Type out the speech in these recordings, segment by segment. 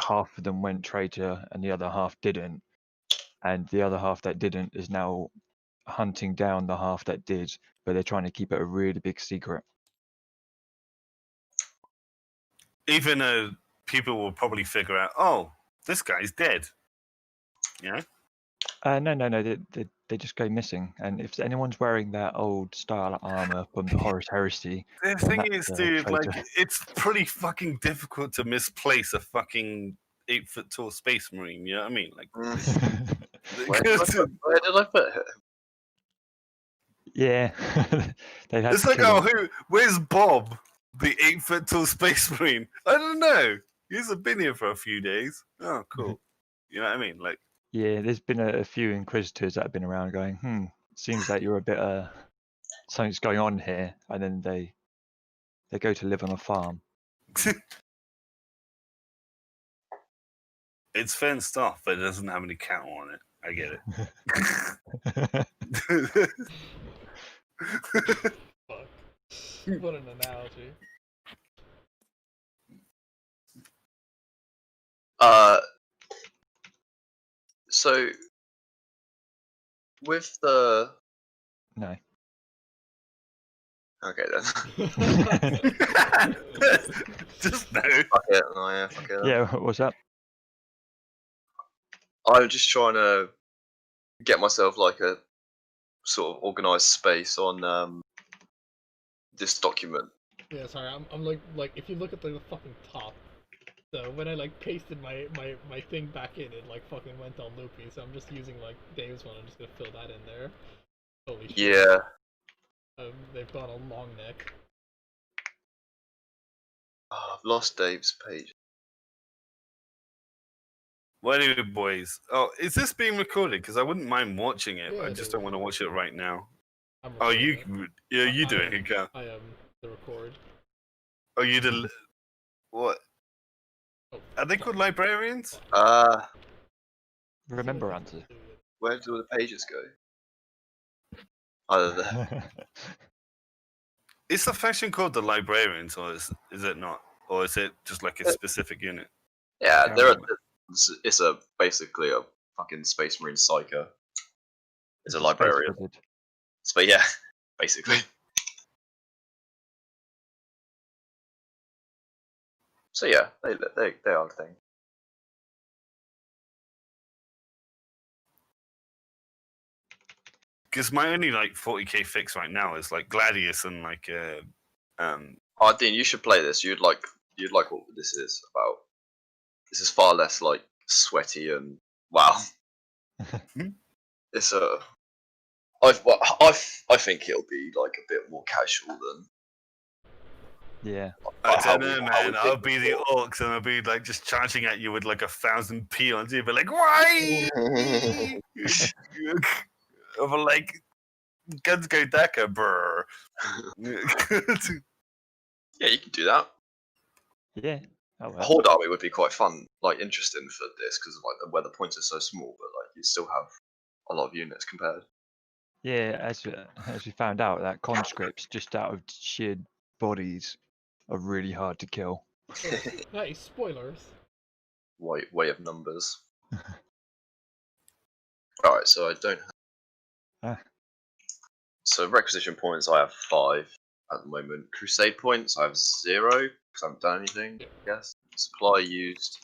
half of them went traitor and the other half didn't, and the other half that didn't is now hunting down the half that did, but they're trying to keep it a really big secret. Even though people will probably figure out, oh, this guy's dead. Yeah. No. They just go missing, and if anyone's wearing that old style armor from the Horus Heresy, The then thing that's is, a dude, like traitor. it's pretty fucking difficult to misplace a fucking 8-foot tall space marine. You know what I mean? Like, Where did I put it? Yeah, they had it's to like, kill oh, him. where's Bob, the 8-foot tall space marine? I don't know. He's been here for a few days. Oh, cool. You know what I mean? Like, Yeah, there's been a few Inquisitors that have been around going, seems like you're a bit something's going on here, and then they go to live on a farm. it's fenced off, but it doesn't have any cattle on it. I get it. Fuck. What an analogy. So with the No. okay then. Just no. Fuck it. No, yeah, fuck it. Yeah, what's that? I'm just trying to get myself like a sort of organized space on this document. Yeah, sorry, I'm like if you look at the fucking top, so when I like pasted my thing back in, it like fucking went all loopy. So I'm just using like Dave's one. I'm just gonna fill that in there. Holy shit. Yeah. They've got a long neck. Oh, I've lost Dave's page. What do boys? Oh, is this being recorded? Because I wouldn't mind watching it. Yeah, I just don't want to watch it right now. I'm Oh, recording you it. do it, Hika. I am the record. Oh, you did. What? Oh, Are they called librarians? Remember answer. Where do the pages go? Either there. Is the faction called the librarians, or is it not? Or is it just like a specific unit? Yeah, Yeah, there are. right. It's basically a fucking Space Marine psycho. It's a librarian. Space wizard. But yeah, basically. So yeah, they are a thing. Because my only like 40k fix right now is like Gladius and like Oh, Dean, you should play this. You'd like what this is about. This is far less like sweaty and wow. It's I think it'll be like a bit more casual than. Yeah. I don't know, man. I'll be the orcs and I'll be like just charging at you with like 1,000 peons. You'll be like, why? Over like guns go Decker, brr. Yeah, you can do that. Yeah. Oh, well. Horde army would be quite fun, like interesting for this because like where the points are so small, but like you still have a lot of units compared. Yeah, as we found out, that conscripts just out of sheer bodies are really hard to kill. Hey, spoilers. Way of numbers. Alright, so I don't have... So requisition points I have 5 at the moment. Crusade points I have 0 because I haven't done anything, I guess. Supply used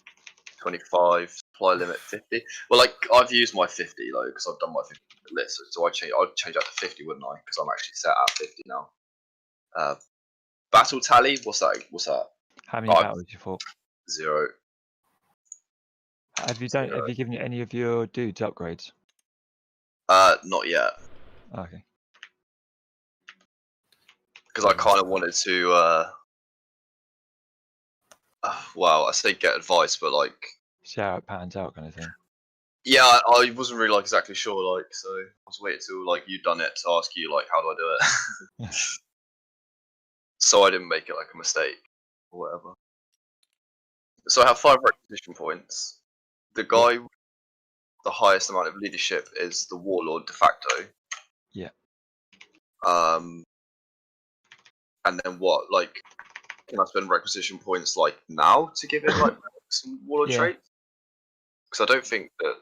25, supply limit 50. Well, like I've used my 50 though because I've done my 50 list, so I'd change that to 50, wouldn't I? Because I'm actually set at 50 now. Battle tally, what's that? How many battles you fought? 0. Have you given any of your dudes upgrades? Not yet. Okay. Because I kind of wanted to, well, I say get advice, but like, See how it pans out, kind of thing. yeah, I wasn't really like exactly sure, like, so I was waiting till like you'd done it to ask you like how do I do it, so I didn't make it like a mistake or whatever. So I have 5 requisition points. The guy with the highest amount of leadership is the warlord de facto. Yeah. And then what? Like, can I spend requisition points like now to give it like some warlord Yeah. traits? Because I don't think that.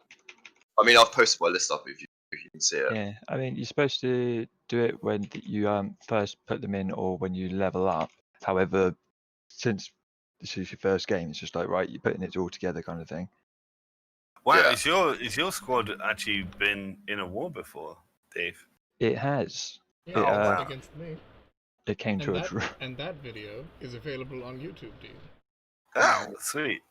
I mean, I've posted my list up if you can see it. Yeah, I mean, you're supposed to do it when you first put them in or when you level up. However, since this is your first game, it's just like, right, you're putting it all together kind of thing. Wow, Yeah. is your squad actually been in a war before, Dave? It has. Yeah, Oh, wow. against me. It came to a And draw. that, and that video is available on YouTube, dude. Oh, sweet.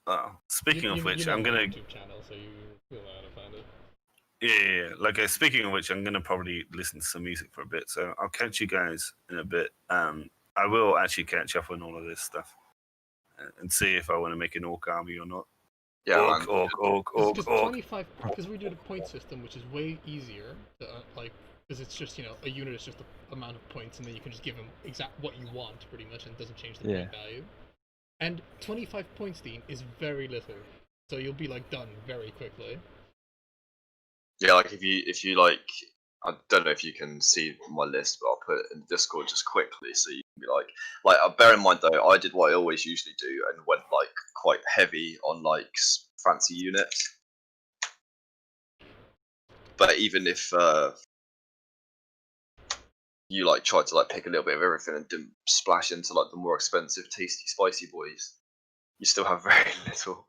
Oh, speaking You of which, know I'm my gonna. YouTube channel, so you'll know how to find it. Yeah. Like speaking of which, I'm gonna probably listen to some music for a bit. So I'll catch you guys in a bit. I will actually catch up on all of this stuff and see if I want to make an orc army or not. Yeah, man. Because 25, because we do the point system, which is way easier to because it's just a unit is just the amount of points, and then you can just give them exact what you want pretty much, and it doesn't change the point value. And 25 points, Dean, is very little, so you'll be like done very quickly. Yeah, like if you like, I don't know if you can see my list, but I'll put it in Discord just quickly so you can be like bear in mind though, I did what I always usually do and went like quite heavy on like fancy units. But even if you like tried to like pick a little bit of everything and didn't splash into like the more expensive, tasty, spicy boys, you still have very little.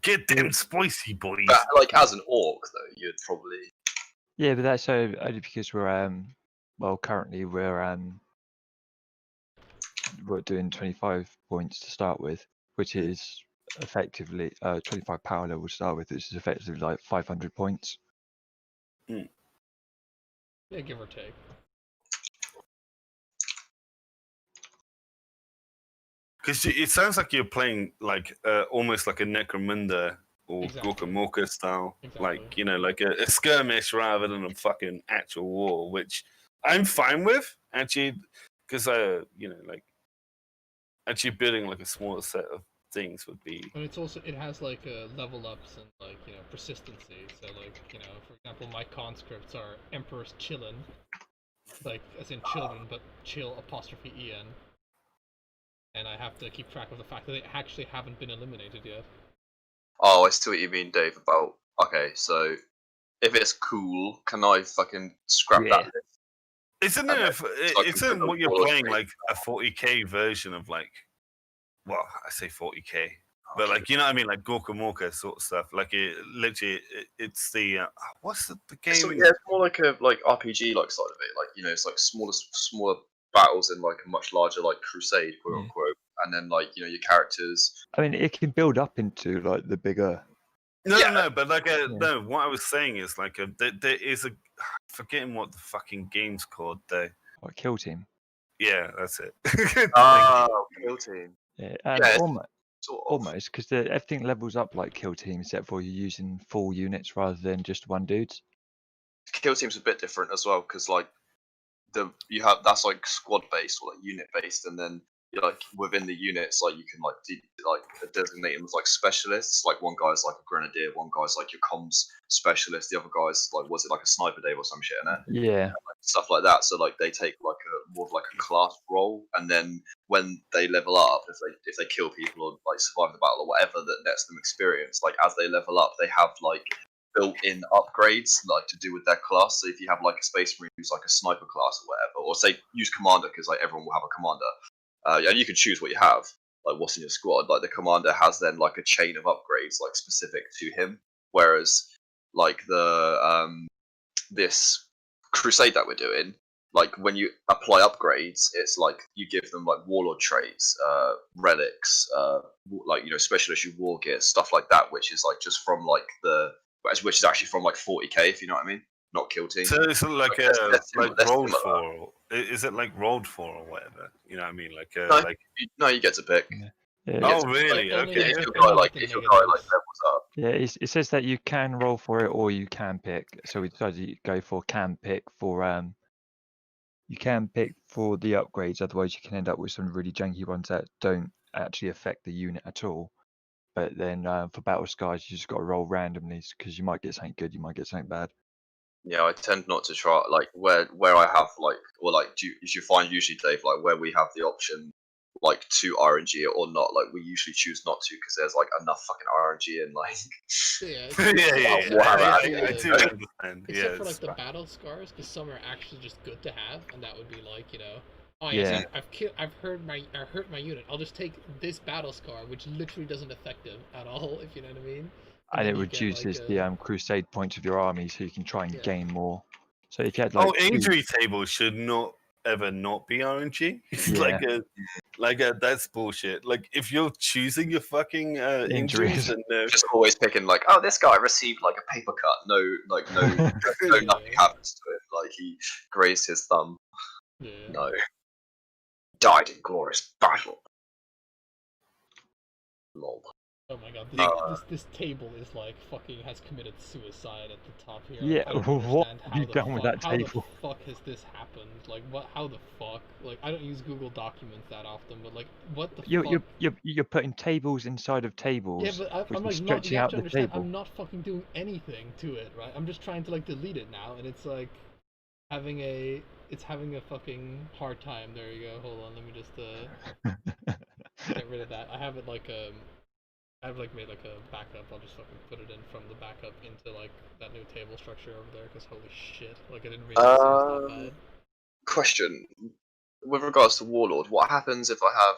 Get them spicy boys. But like as an orc though, you'd probably. Yeah, but that's only because we're well, currently we're doing 25 points to start with, which is effectively 25 power level to start with, which is effectively like 500 points. Yeah, give or take. Because it sounds like you're playing like almost like a Necromunda or Gorkamorka style, like like a skirmish rather than a fucking actual war, which I'm fine with actually, because like actually building like a smaller set of things would be. And it has like level ups and like persistency. So like for example, my conscripts are Emperor's Chillin, like as in children, but chill apostrophe en. And I have to keep track of the fact that they actually haven't been eliminated yet. Oh, I see what you mean, Dave, about... Okay, so if it's cool, can I fucking scrap that list? Isn't what you're playing like a 40k version of like... Well, I say 40k. But like, you know what I mean? Like Gorkamorka sort of stuff. Like it's the... what's the game? So, yeah, it's more like a RPG like side of it. Like, it's like smaller battles in like a much larger like crusade, quote unquote, and then like your characters. I mean, it can build up into like the bigger. No, but like no. What I was saying is like there is a forgetting what the fucking game's called there. What, Kill Team? Yeah, that's it. Kill Team. Yeah, almost because everything levels up like Kill Team, except for you're using full units rather than just one dudes. Kill Team's a bit different as well because like. That's like squad based or like unit based, and then like within the units, like you can like designate them as like specialists. Like one guy's like a grenadier, one guy's like your comms specialist, the other guy's like was it like a sniper, Dave, or some shit in it? Yeah, and, like, stuff like that. So like they take like a more of like a class role, and then when they level up, if they kill people or like survive the battle or whatever, that nets them experience. Like as they level up, they have like built-in upgrades like to do with their class. So if you have like a space marine who's like a sniper class or whatever, or say use commander, because like everyone will have a commander, and you can choose what you have, like what's in your squad. Like the commander has then like a chain of upgrades like specific to him, whereas like the this crusade that we're doing, like when you apply upgrades, it's like you give them like warlord traits, relics, like special issue war gear, stuff like that, which is like just from like which is actually from like 40k, if you know what I mean, not Kill Team. So it's like rolled for. Is it like rolled for or whatever? You know what I mean? Like no, you get to pick. Yeah. Oh really? Okay. If your guy levels up. Yeah, it says that you can roll for it or you can pick. So we decided to go for can pick for you can pick for the upgrades. Otherwise, you can end up with some really janky ones that don't actually affect the unit at all. But then for battle scars, you just got to roll randomly because you might get something good, you might get something bad. Yeah, I tend not to try like where I have like, or like you should find usually, Dave, like where we have the option like to RNG or not. Like we usually choose not to because there's like enough fucking RNG and like. I do understand. Except for like the battle scars, because some are actually just good to have, and that would be like, you know, oh yes, I've hurt my unit. I'll just take this battle scar, which literally doesn't affect him at all, if you know what I mean. And it reduces the crusade points of your army, so you can try and gain more. So if you had like injury table should not ever not be RNG. It's that's bullshit. Like if you're choosing your fucking injuries and just always picking like, oh, this guy received like a paper cut. No, nothing happens to him. Like he grazed his thumb. Yeah. No, died in glorious battle. Lol. Oh my god, this table is like fucking has committed suicide at the top here. Yeah, what have you done with that table? How the fuck has this happened? Like, what? How the fuck? Like, I don't use Google Documents that often, but like, what the fuck? You're putting tables inside of tables. Yeah, but I'm like stretching out the table. I'm not fucking doing anything to it, right? I'm just trying to like delete it now, and it's like having a fucking hard time. There you go. Hold on, let me just get rid of that. I have it like I've like made like a backup. I'll just fucking put it in from the backup into like that new table structure over there. Because holy shit, like I didn't realize it was that bad. Question: with regards to Warlord, what happens if I have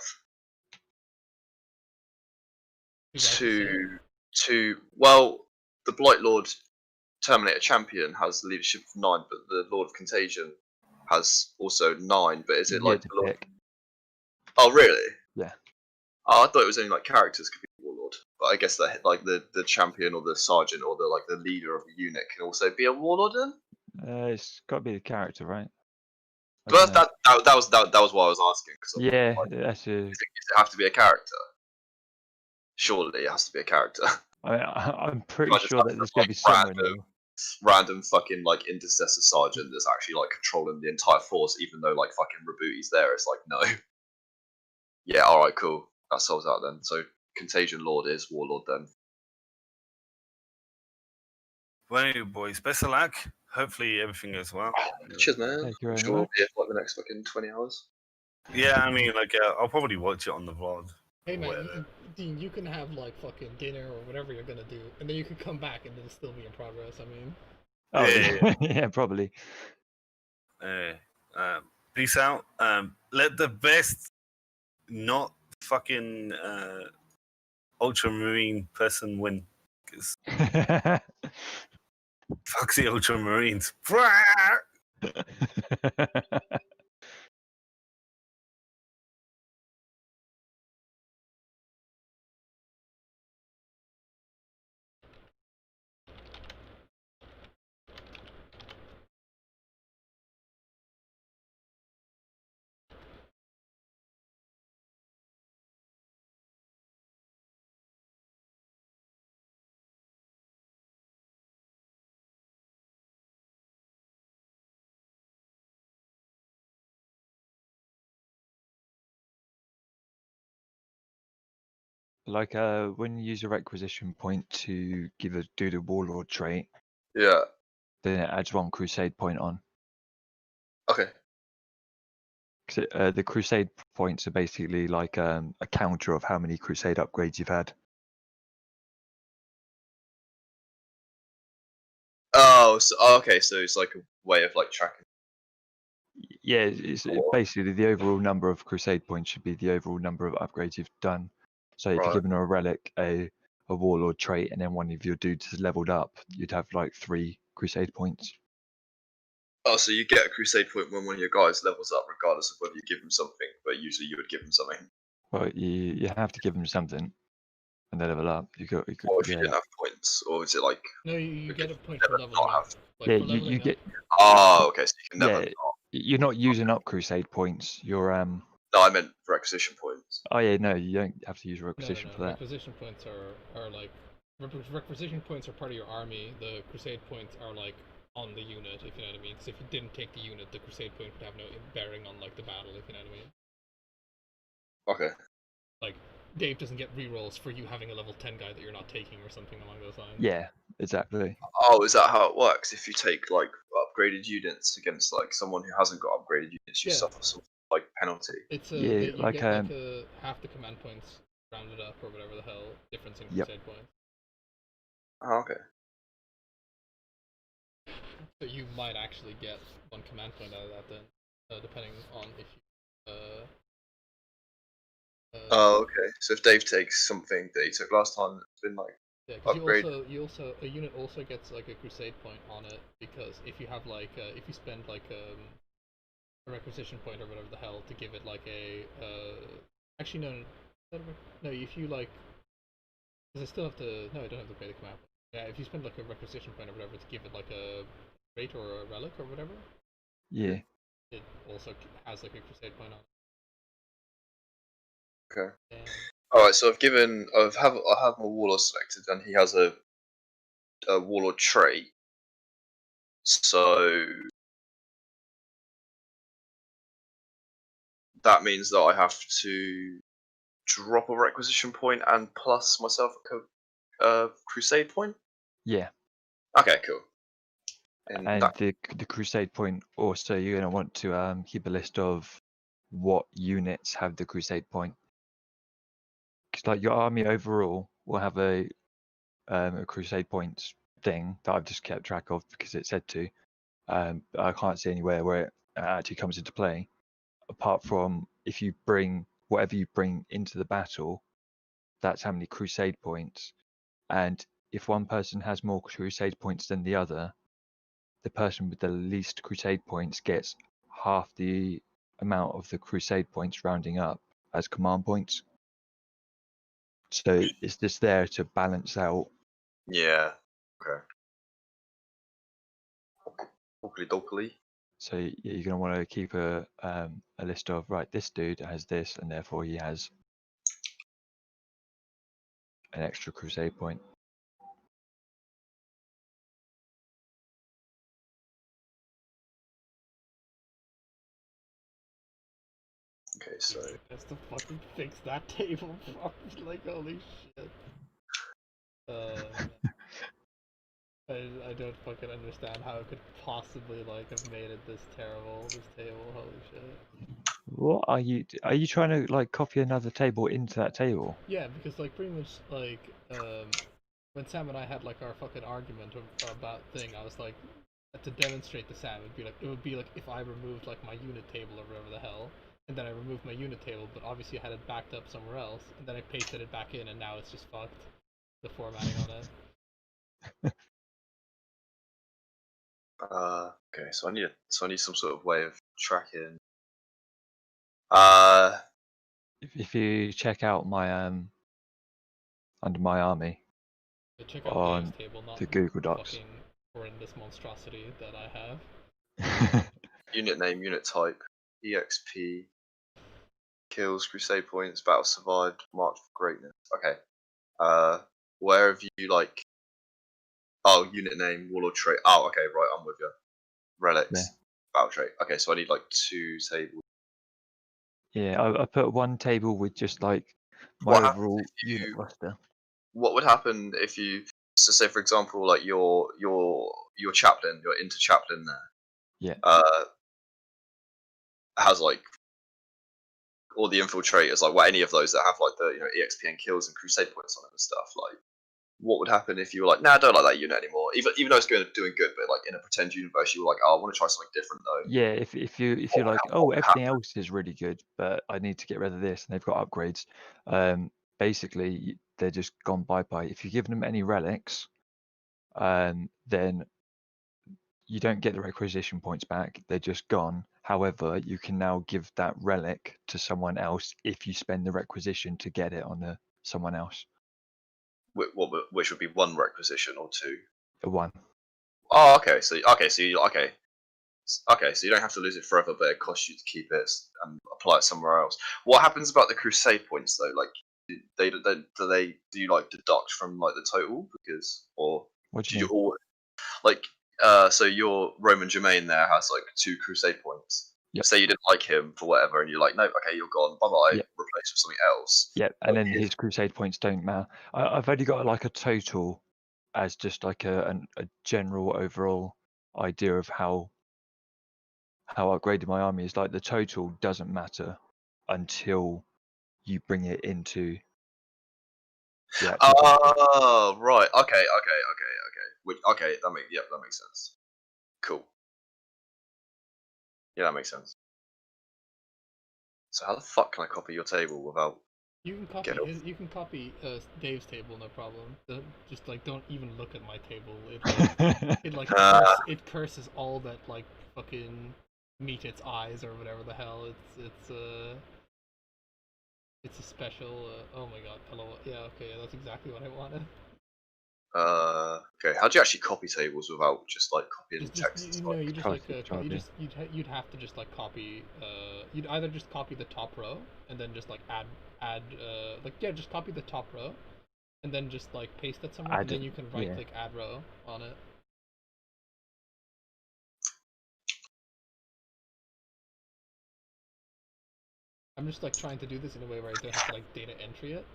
well, the Blight Lord Terminator Champion has leadership of 9, but the Lord of Contagion has also 9. But is it like the Lord? Oh really? Yeah. Oh, I thought it was only like characters could be Warlord, but I guess that like the champion or the sergeant or the leader of the unit can also be a Warlord then. It's got to be the character, right? But that was what I was asking. Yeah, like, that's a. Does it have to be a character? Surely it has to be a character. I'm pretty sure that there's going to be someone random fucking like intercessor sergeant that's actually like controlling the entire force, even though like fucking Rebooty's there. It's like no. Yeah, all right, cool. That solves out then. So Contagion Lord is Warlord then. Well, anyway, boys, best of luck. Hopefully everything goes well. Cheers, man. Thank you very sure much. Yeah, like the next fucking 20 hours. Yeah, I mean, like, I'll probably watch it on the vlog. Hey, man, Dean, you can have, like, fucking dinner or whatever you're gonna do, and then you can come back and it'll still be in progress, I mean. Oh, yeah, probably. Peace out. Let the best not fucking Ultramarine person win. Because fuck the Ultramarines. Like when you use a requisition point to do the Warlord trait. Yeah. Then it adds 1 Crusade point on. Okay. The Crusade points are basically like a counter of how many Crusade upgrades you've had. Oh, so okay, so it's like a way of like tracking. Yeah, it's basically the overall number of Crusade points should be the overall number of upgrades you've done. So if you're given a relic, a Warlord trait, and then one of your dudes is leveled up, you'd have like 3 Crusade points. Oh, so you get a Crusade point when one of your guys levels up, regardless of whether you give them something. But usually you would give them something. Well, you have to give them something, and they level up. You got. Or if you didn't have points, or is it like? No, you get a point for leveling up. Like yeah, you get. Oh, okay. So you can never. You're not using up Crusade points. You're No, I meant requisition points. Oh yeah, no, you don't have to use requisition for that. Requisition points are like requisition points are part of your army. The Crusade points are like on the unit, if you know what I mean. Because if you didn't take the unit, the Crusade point would have no bearing on like the battle, if you know what I mean. Okay. Like Dave doesn't get rerolls for you having a level 10 guy that you're not taking or something along those lines. Yeah, exactly. Oh, is that how it works? If you take like upgraded units against like someone who hasn't got upgraded units, you suffer some like penalty. It's Yeah, you like, get like a half the command points rounded up or whatever the hell difference in Yep. crusade points. Oh, okay. So you might actually get 1 command point out of that then, depending on if you. Oh, okay. So if Dave takes something that he took last time, it's been like Yeah, because upgrade. a unit also gets like a crusade point on it, because if you have like if you spend like a requisition point or whatever the hell to give it like a actually no, if you like, because I still have to, no, I don't have to pay the command point. Yeah, if you spend like a requisition point or whatever to give it like a rate or a relic or whatever, yeah. it also has like a crusade point on it. Okay. And Alright, so I have my warlord selected, and he has a warlord trait. So that means that I have to drop a requisition point and plus myself a crusade point. Yeah. Okay, cool. And the crusade point also, you're going to want to keep a list of what units have the crusade point. Because like your army overall will have a crusade points thing that I've just kept track of because it said to. But I can't see anywhere where it actually comes into play, apart from if you bring whatever you bring into the battle, that's how many crusade points. And if one person has more crusade points than the other, the person with the least crusade points gets half the amount of the crusade points rounding up as command points. So it's just there to balance out. Yeah. Okay. Oakley. So you're going to want to keep a list of, right, this dude has this, and therefore he has an extra crusade point. Okay, so has to fucking fix that table properly. Like, holy shit. I don't fucking understand how it could possibly like have made it this terrible, this table. Holy shit. What are you trying to like copy another table into that table? Yeah, because like pretty much like when Sam and I had like our fucking argument about thing, I was like, to demonstrate to Sam, it would be like if I removed like my unit table or whatever the hell, and then I removed my unit table, but obviously I had it backed up somewhere else, and then I pasted it back in, and now it's just fucked. The formatting on it. Okay, so I need some sort of way of tracking. If you check out my under my army Check out on Dave's table, not the Google Docs. fucking horrendous monstrosity that I have. Unit name, unit type, EXP, kills, crusade points, battle survived, march for greatness. Okay. Where have you like? Oh, unit name, warlord trait. Oh, okay, right, I'm with you. Relics, battle trait. Okay, so I need like 2 tables. Yeah, I put one table with just like my overall unit roster. What would happen if you, so say for example, like your chaplain, your inter chaplain there, yeah, has like all the infiltrators, like any of those that have like the EXP and kills and crusade points on it and stuff. Like, what would happen if you were like, nah, I don't like that unit anymore, even though it's doing good, but like in a pretend universe, you were like, oh, I want to try something different though. Yeah, if you're like, oh, everything else is really good, but I need to get rid of this, and they've got upgrades. Basically, they're just gone bye-bye. If you give them any relics, then you don't get the requisition points back. They're just gone. However, you can now give that relic to someone else if you spend the requisition to get it on someone else. Which would be 1 requisition or 2? 1. Oh, okay. So you don't have to lose it forever, but it costs you to keep it and apply it somewhere else. What happens about the crusade points though? Like, do you like deduct from like the total because, or what do you mean? Like, so your Roman Germain there has like 2 crusade points. Yep. Say you didn't like him for whatever, and you're like, no, okay, you're gone, bye bye. Yep. Replace with something else. Yep, and then his crusade points don't matter. I've only got like a total as just like a general overall idea of how how I upgraded my army is like the total doesn't matter until you bring it into the actual battle. Oh, right. Okay. Okay, that makes sense. Cool. Yeah, that makes sense. So how the fuck can I copy your table without? You can copy Get off. you can copy Dave's table, no problem. Just like don't even look at my table. It curses all that like fucking meet its eyes or whatever the hell. It's a special. Oh my god, hello. Yeah, okay, that's exactly what I wanted. Okay. How do you actually copy tables without just like copying text? You'd have to just like copy. You'd either just copy the top row and then just like add just copy the top row, and then just like paste it somewhere, and then you can right click add row on it. I'm just like trying to do this in a way where I don't have to like data entry it,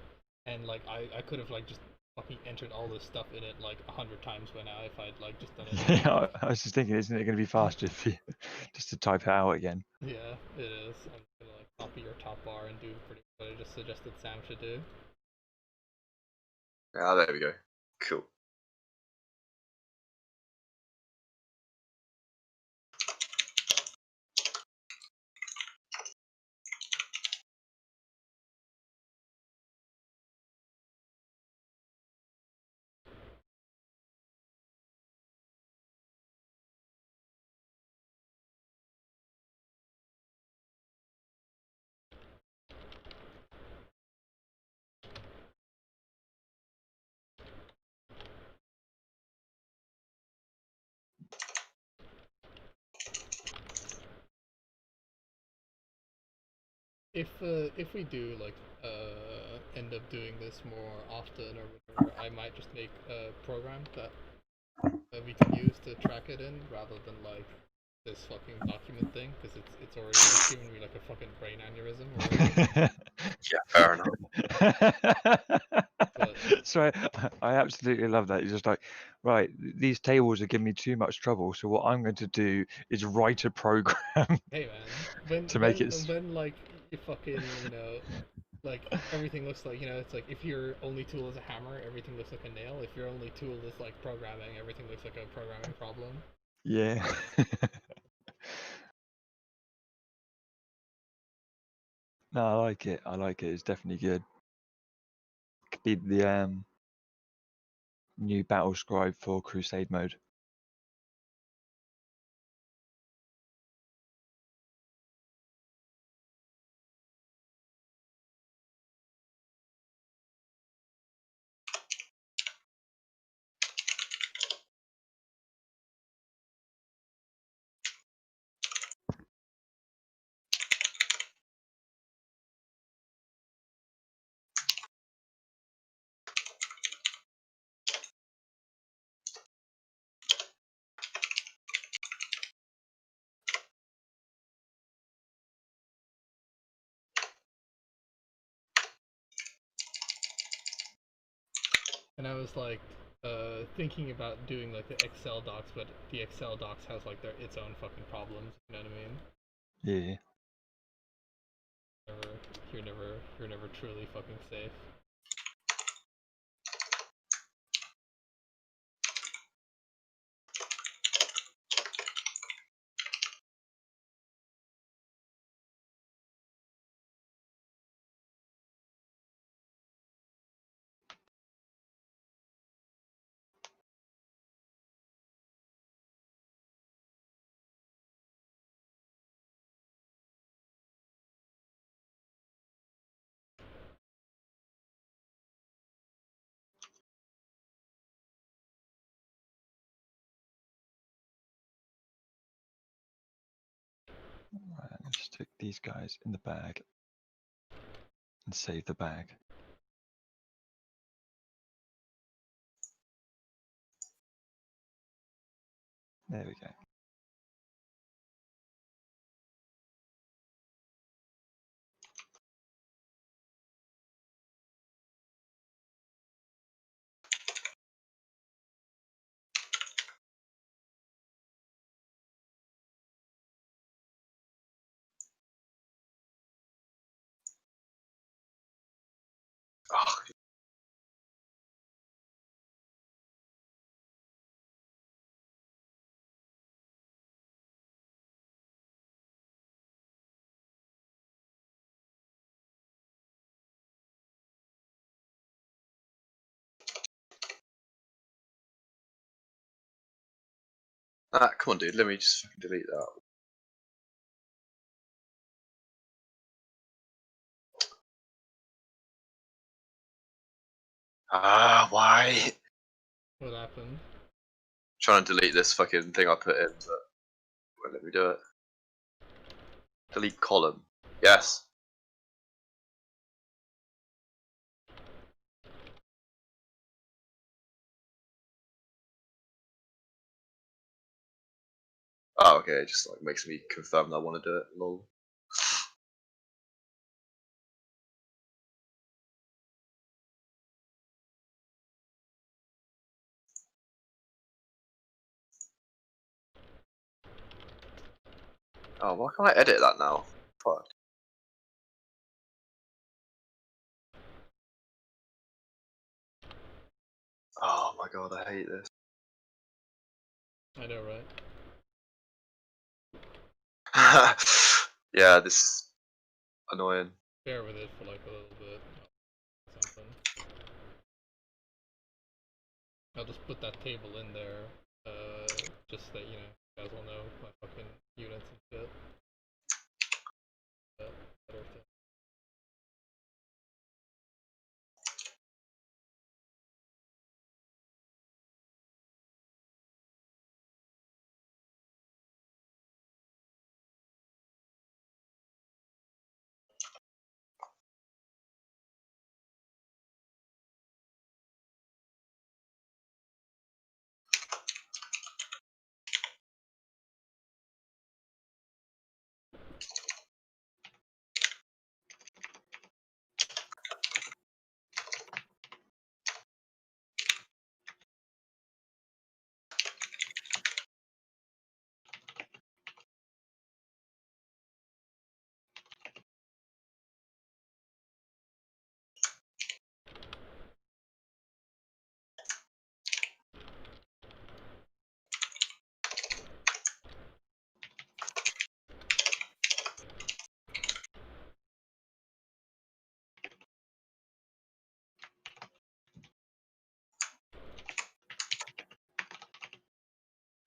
and like I could have like just fucking entered all this stuff in it like 100 times by now if I'd like just done it. Yeah, I was just thinking, isn't it going to be faster if you just to type it out again? Yeah, it is. I'm gonna like copy your top bar and do pretty much what I just suggested Sam should do. Ah, there we go. Cool. If we do like end up doing this more often or whatever, I might just make a program that we can use to track it in rather than like this fucking document thing, because it's already giving me like a fucking brain aneurysm already. Yeah, fair enough. But So I absolutely love that. You're just like, right, these tables are giving me too much trouble. So what I'm going to do is write a program. hey man, to make it when like you fucking like everything looks like it's like if your only tool is a hammer, everything looks like a nail. If your only tool is like programming, everything looks like a programming problem. Yeah. No, I like it. I like it. It's definitely good. Could be the new battle scribe for Crusade mode. And I was like thinking about doing like the Excel docs, but the Excel docs has like its own fucking problems. You know what I mean? Yeah. You're never truly fucking safe. Right, let's stick these guys in the bag and save the bag. There we go. Ah, come on, dude. Let me just fucking delete that. Ah, why? What happened? Trying to delete this fucking thing I put in, but won't let me do it. Delete column. Yes. Oh, okay. It just like makes me confirm that I want to do it. Lol. Oh, why can't I edit that now? Fuck. Oh my god, I hate this. I know, right? Yeah, this is annoying. Bear with it for like a little bit. Something. I'll just put that table in there, just that, you know, you guys will know my fucking units and shit. Better thing.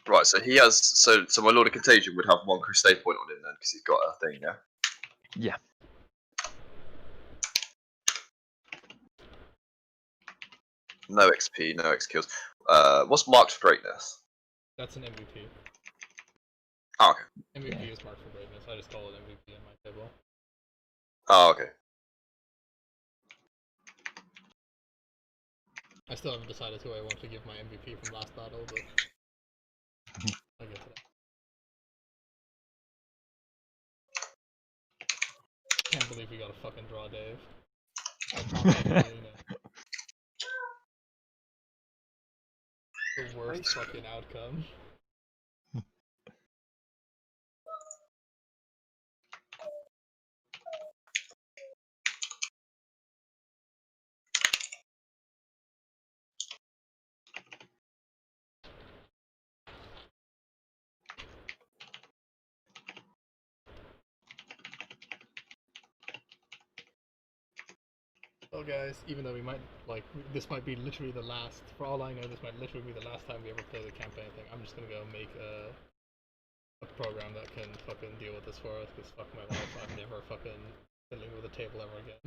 Right, so he has. So my Lord of Contagion would have 1 Crusade point on him then, because he's got a thing, yeah? Yeah. No XP, no X kills. What's marked for greatness? That's an MVP. Oh, okay. MVP is marked for greatness. I just call it MVP in my table. Oh, okay. I still haven't decided who I want to give my MVP from last battle, but I'll get to that. Can't believe we got a fucking draw, Dave. The worst fucking outcome. Well, guys, even though we might, like, this might be literally the last, for all I know, this might literally be the last time we ever play the campaign thing. I'm just gonna go make a program that can fucking deal with this for us, because fuck my life, I'm never fucking fiddling with a table ever again.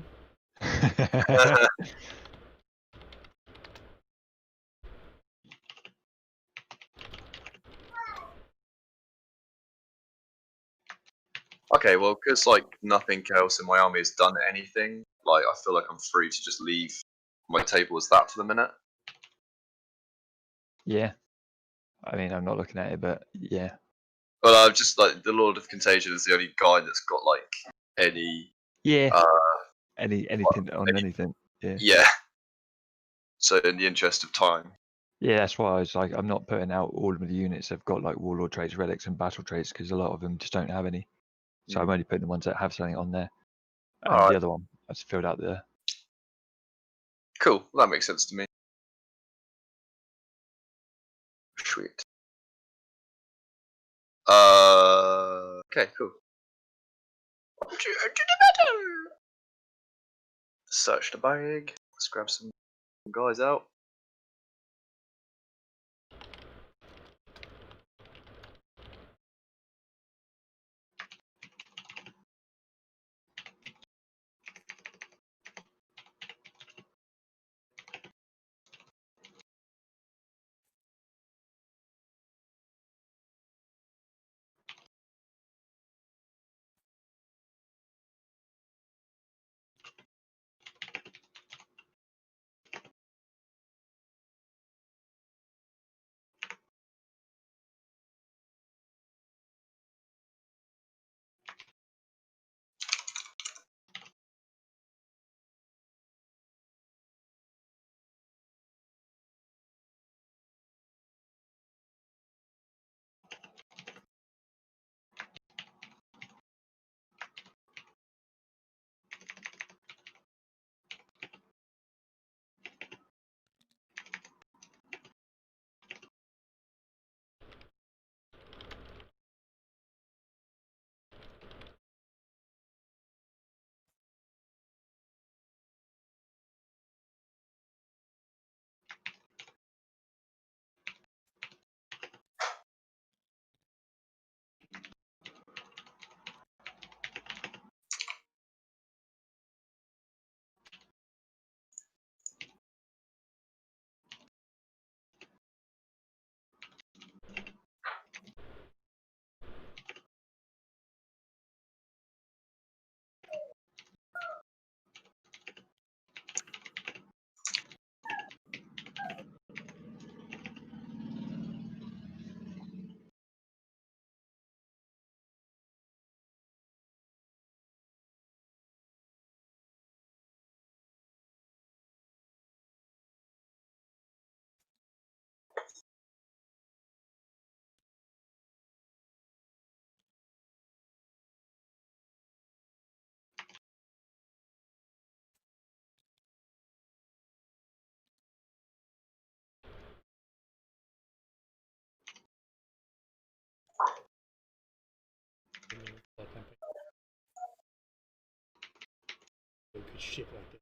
Okay, well, because like nothing else in my army has done anything, like I feel like I'm free to just leave my table as that for the minute. Yeah. I mean, I'm not looking at it, but yeah. Well, I've just like the Lord of Contagion is the only guy that's got like any. Yeah. Anything on anything. Yeah. Yeah. So in the interest of time. Yeah, that's why I was like, I'm not putting out all of the units that've got like warlord traits, relics, and battle traits because a lot of them just don't have any. So I'm only putting the ones that have something on there. And the other one, I just filled out the. Cool. That makes sense to me. Sweet. Okay, cool. Search the bag. Let's grab some guys out. stupid shit like this.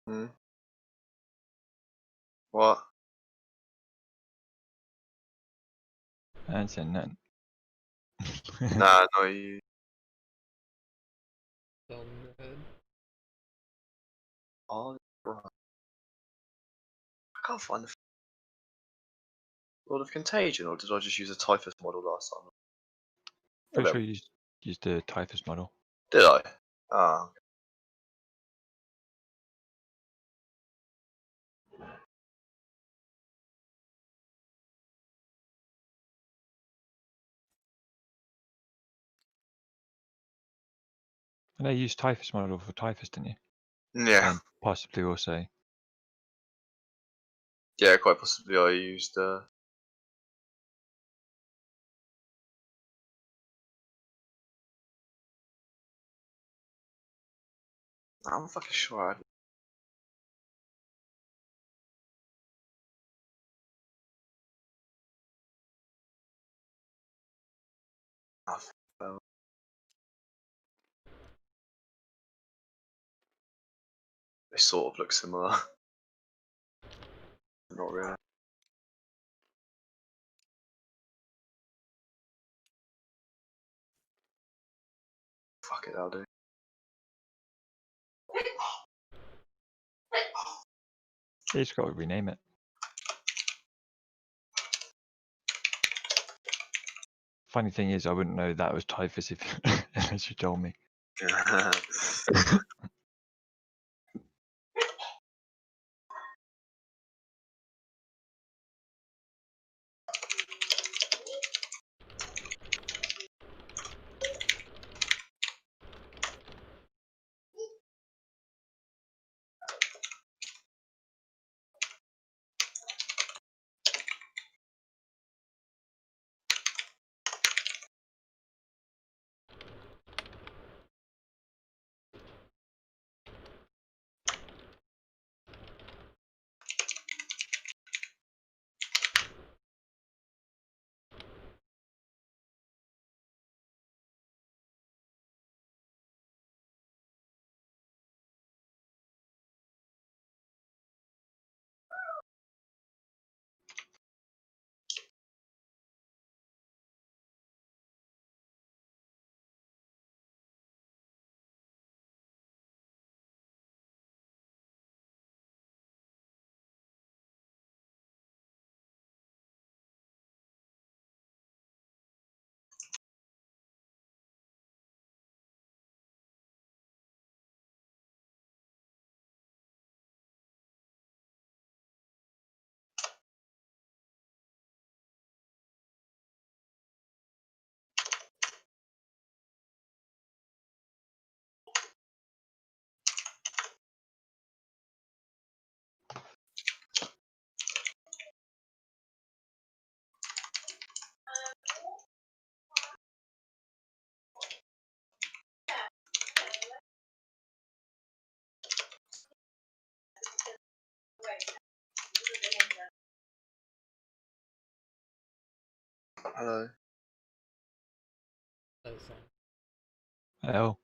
Hmm. What? I ain't saying nothing. Nah, no, you. Down your head. Oh, right. I can't find the Lord of Contagion, or did I just use a Typhus model last time? Pretty sure you used the Typhus model. Did I? Ah. And they used Typhus model for Typhus, didn't you? Yeah. And possibly also. Yeah, quite possibly I used. I'm fucking sure I. Oh, they sort of look similar. Not really. Fuck it, I'll do. You just got to rename it. Funny thing is, I wouldn't know that was Typhus if unless you told me. Hello. Hell.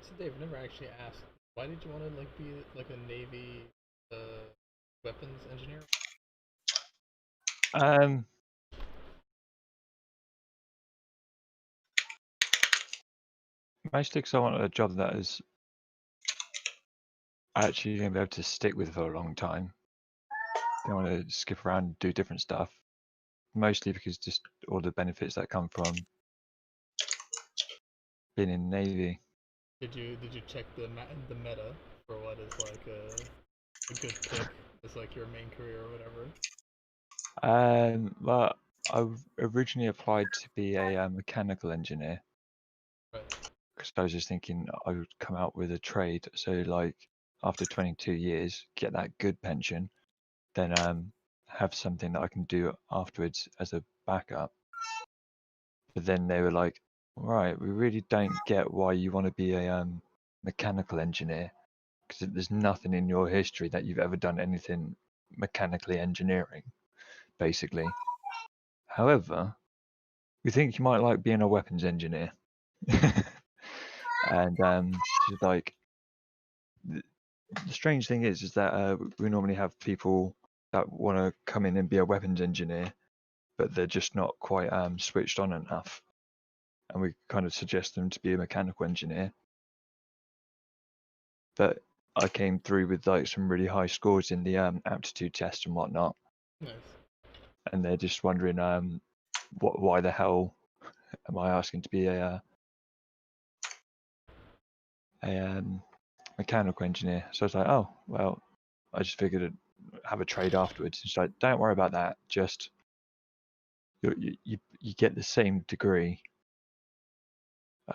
So Dave, I never actually asked, why did you want to like be like a Navy weapons engineer? Mostly because I wanted a job that is actually going to be able to stick with for a long time. Don't want to skip around and do different stuff. Mostly because just all the benefits that come from being in the Navy. Did you check the meta for what is like a good pick as like your main career or whatever? Well, I originally applied to be a mechanical engineer. Right. Because I was just thinking I would come out with a trade. So like after 22 years, get that good pension, then have something that I can do afterwards as a backup. But then they were like, right, we really don't get why you want to be a mechanical engineer, because there's nothing in your history that you've ever done anything mechanically engineering, basically. However, we think you might like being a weapons engineer. And she's like, the strange thing is that we normally have people that want to come in and be a weapons engineer, but they're just not quite switched on enough. And we kind of suggest them to be a mechanical engineer. But I came through with like some really high scores in the aptitude test and whatnot. Nice. And they're just wondering why the hell am I asking to be a mechanical engineer? So I was like, oh well, I just figured I'd have a trade afterwards. It's like, don't worry about that. Just you get the same degree.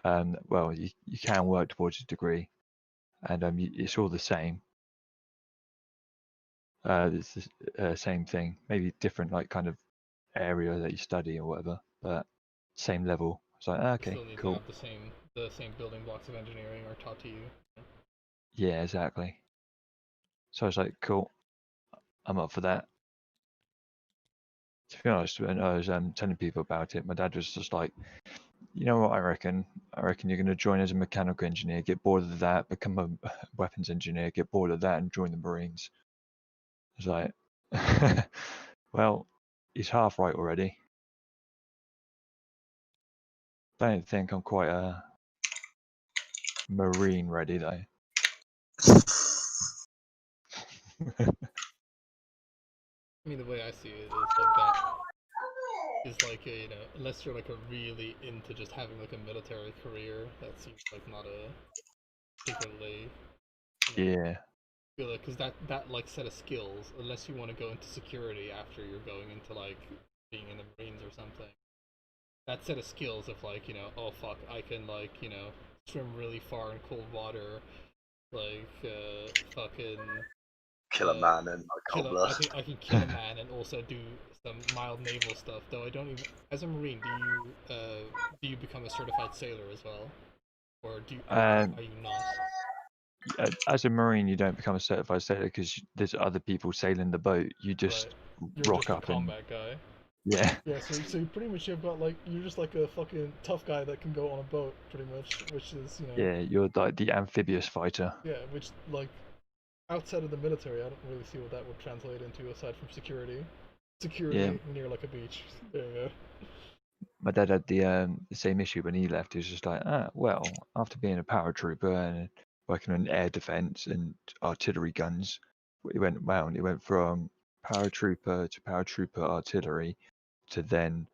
Well, you can work towards a degree, and it's all the same. It's the same thing, maybe different like kind of area that you study or whatever, but same level. It's like, okay, still need cool. to have the same building blocks of engineering are taught to you. Yeah, exactly. So I was like, cool, I'm up for that. To be honest, when I was telling people about it, my dad was just like, you know what, I reckon you're going to join as a mechanical engineer, get bored of that, become a weapons engineer, get bored of that, and join the Marines. I was like, well, he's half right already. Don't think I'm quite a Marine ready though. I mean, the way I see it is like that is like you know, unless you're like a really into just having like a military career, that seems like not a particularly Yeah. feel like because that like set of skills, unless you want to go into security after you're going into like being in the Marines or something, that set of skills of like you know, oh fuck, I can like you know swim really far in cold water, like fucking Kill a man in cold blood. I can kill a man and also do some mild naval stuff. Though I don't even. As a Marine, do you become a certified sailor as well, or are you not? As a Marine, you don't become a certified sailor because there's other people sailing the boat. You just rock up a combat guy. Yeah. Yeah, so you pretty much have got like you're just like a fucking tough guy that can go on a boat, pretty much, which is you know. Yeah, you're like the amphibious fighter. Yeah, which like outside of the military, I don't really see what that would translate into aside from security. Security near like a beach. There you go. My dad had the same issue when he left. He was just like, well, after being a paratrooper and working on air defense and artillery guns, he went round. He went from paratrooper to paratrooper artillery to then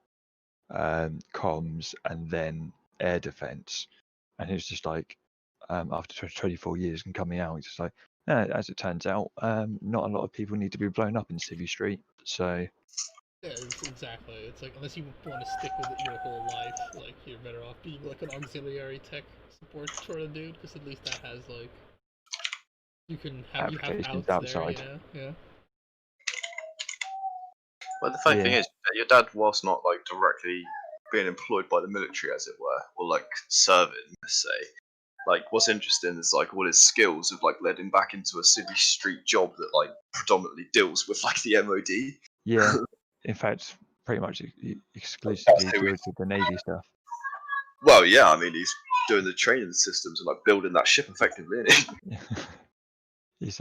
comms and then air defense. And he was just like, after 24 years and coming out, he's just like, as it turns out, not a lot of people need to be blown up in Civvy Street. So yeah, exactly. It's like unless you want to stick with it your whole life, like you're better off being like an auxiliary tech support sort of dude, because at least that has like you have outs outside. There, you know? Yeah. Well, the funny thing is, your dad, whilst not like directly being employed by the military, as it were, or like serving, let's say. Like, what's interesting is like all his skills have like led him back into a city street job that like predominantly deals with like the MOD. Yeah, in fact, pretty much exclusively That's who deals with the Navy stuff. Well, yeah, I mean, he's doing the training systems and like building that ship effectively, isn't he? He's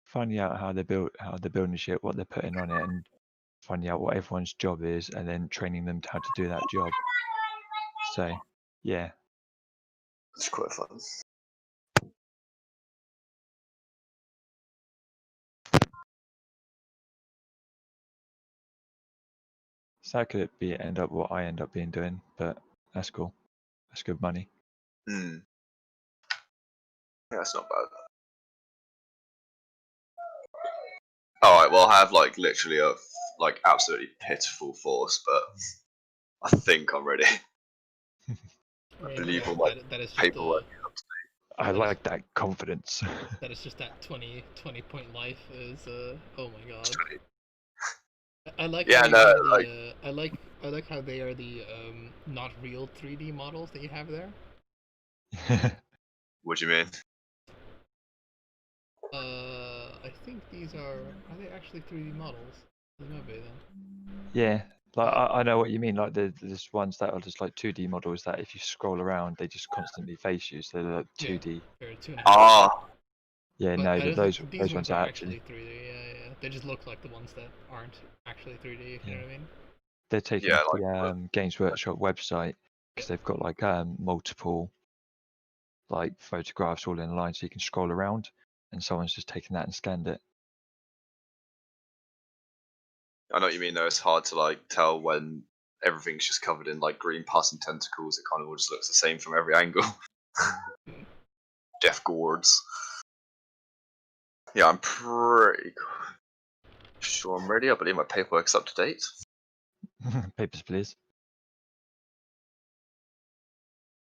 finding out how they're building the ship, what they're putting on it, and finding out what everyone's job is, and then training them how to do that job. So, yeah. It's quite fun. So that could end up what I end up being doing, but that's cool. That's good money. Hmm. Yeah, that's not bad. Alright, well, I have like literally a like absolutely pitiful force, but I think I'm ready. I believe all my that is just paperwork. I like that confidence. That is just that 20 point life is oh my god. I like Yeah, how no, the, I like how they are the not real 3D models that you have there. What do you mean? I think these are they actually 3D models? They might be then. Yeah, like I know what you mean. Like there's ones that are just like 2D models that if you scroll around, they just constantly face you. So they're like 2D. They're 2.5D. Ah, Yeah, But no, those these ones ones are are actually 3D. Yeah. They just look like the ones that aren't actually 3D. If you know what I mean. they're taken yeah, off like the Games Workshop website because they've got like multiple like photographs all in a line, so you can scroll around, and someone's just taken that and scanned it. I know what you mean. Though it's hard to like tell when everything's just covered in like green pus and tentacles. It kind of all just looks the same from every angle. Death gourds. Yeah, I'm pretty sure I'm ready. I believe my paperwork's up to date. Papers, please.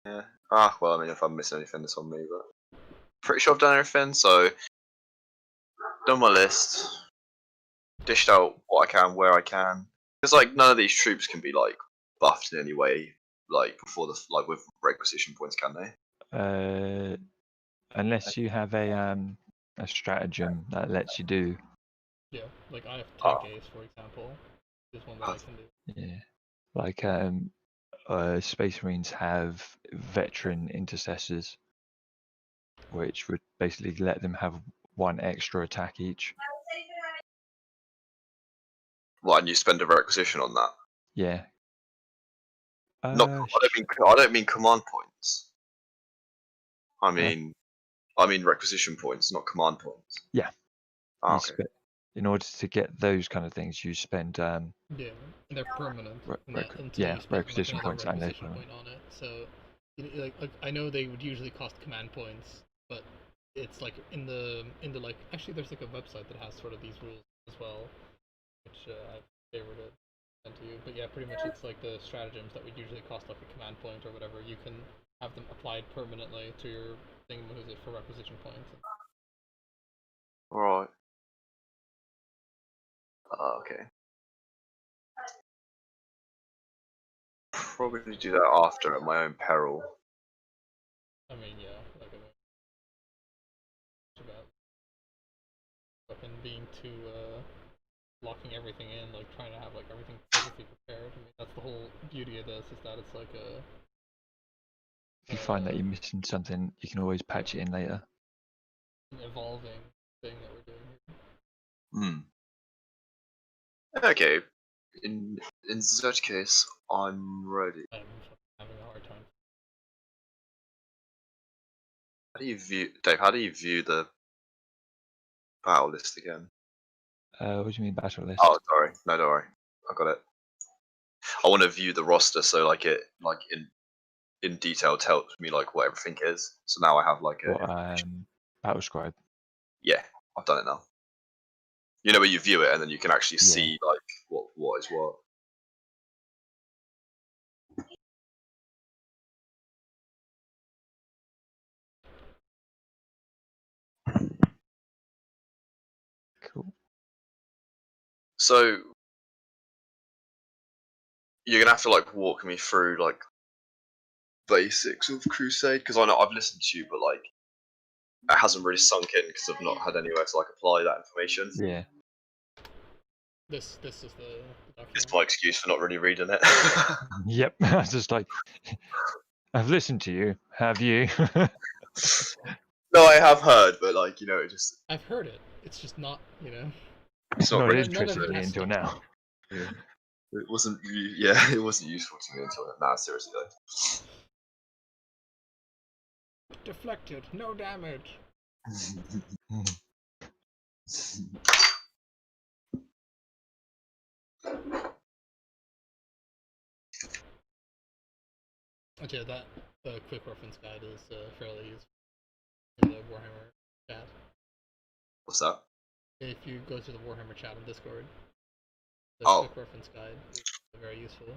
Yeah. Ah, well, I mean, if I'm missing anything, it's on me, but pretty sure I've done everything. So, done my list, dished out what I can, where I can. Because like none of these troops can be like buffed in any way, like before the like with requisition points, can they? Unless you have a stratagem that lets you do. Yeah, like I have tank ace, for example. This one that I can do. Yeah, like Space Marines have veteran intercessors, which would basically let them have one extra attack each. Well, and you spend a requisition on that. Yeah. I don't mean command points. I mean requisition points, not command points. Yeah. Oh, okay. In order to get those kind of things, you spend yeah, they're permanent. requisition points, and they're point on it. So, like I know they would usually cost command points, but it's like in the like actually there's like a website that has sort of these rules as well, which I favorited send to you. But yeah, pretty much it's like the stratagems that would usually cost like a command point or whatever. You can have them applied permanently to your thing. What is it for requisition points? Right. Okay. Probably do that after at my own peril. I mean, yeah, like about fucking being too locking everything in, like trying to have like everything perfectly prepared. I mean, that's the whole beauty of this, is that it's like a. If you find that you're missing something, you can always patch it in later. An evolving thing that we're doing here. Okay. In that case, I'm ready. I'm having a hard time. How do you view, Dave? How do you view the battle list again? What do you mean battle list? Oh, sorry. No, don't worry. I got it. I want to view the roster so like it like in detail tells me like what everything is. So now I have like a battle scribe. Yeah, I've done it now. You know where you view it and then you can actually see like what is what. Cool. So you're gonna have to like walk me through like basics of Crusade because I know I've listened to you, but like it hasn't really sunk in because I've not had anywhere to like apply that information. Yeah. This is the document. It's my excuse for not really reading it. Yep. I was just like, I've listened to you. Have you? No, I have heard, but like it just. I've heard it. It's just not, It's not not really interested in me has until stuck. now. Yeah. It wasn't. Yeah, it wasn't useful to me until nah. Seriously though. Deflected, no damage. Okay, that quick reference guide is fairly useful in the Warhammer chat. What's that? If you go to the Warhammer chat on Discord, the quick reference guide is very useful.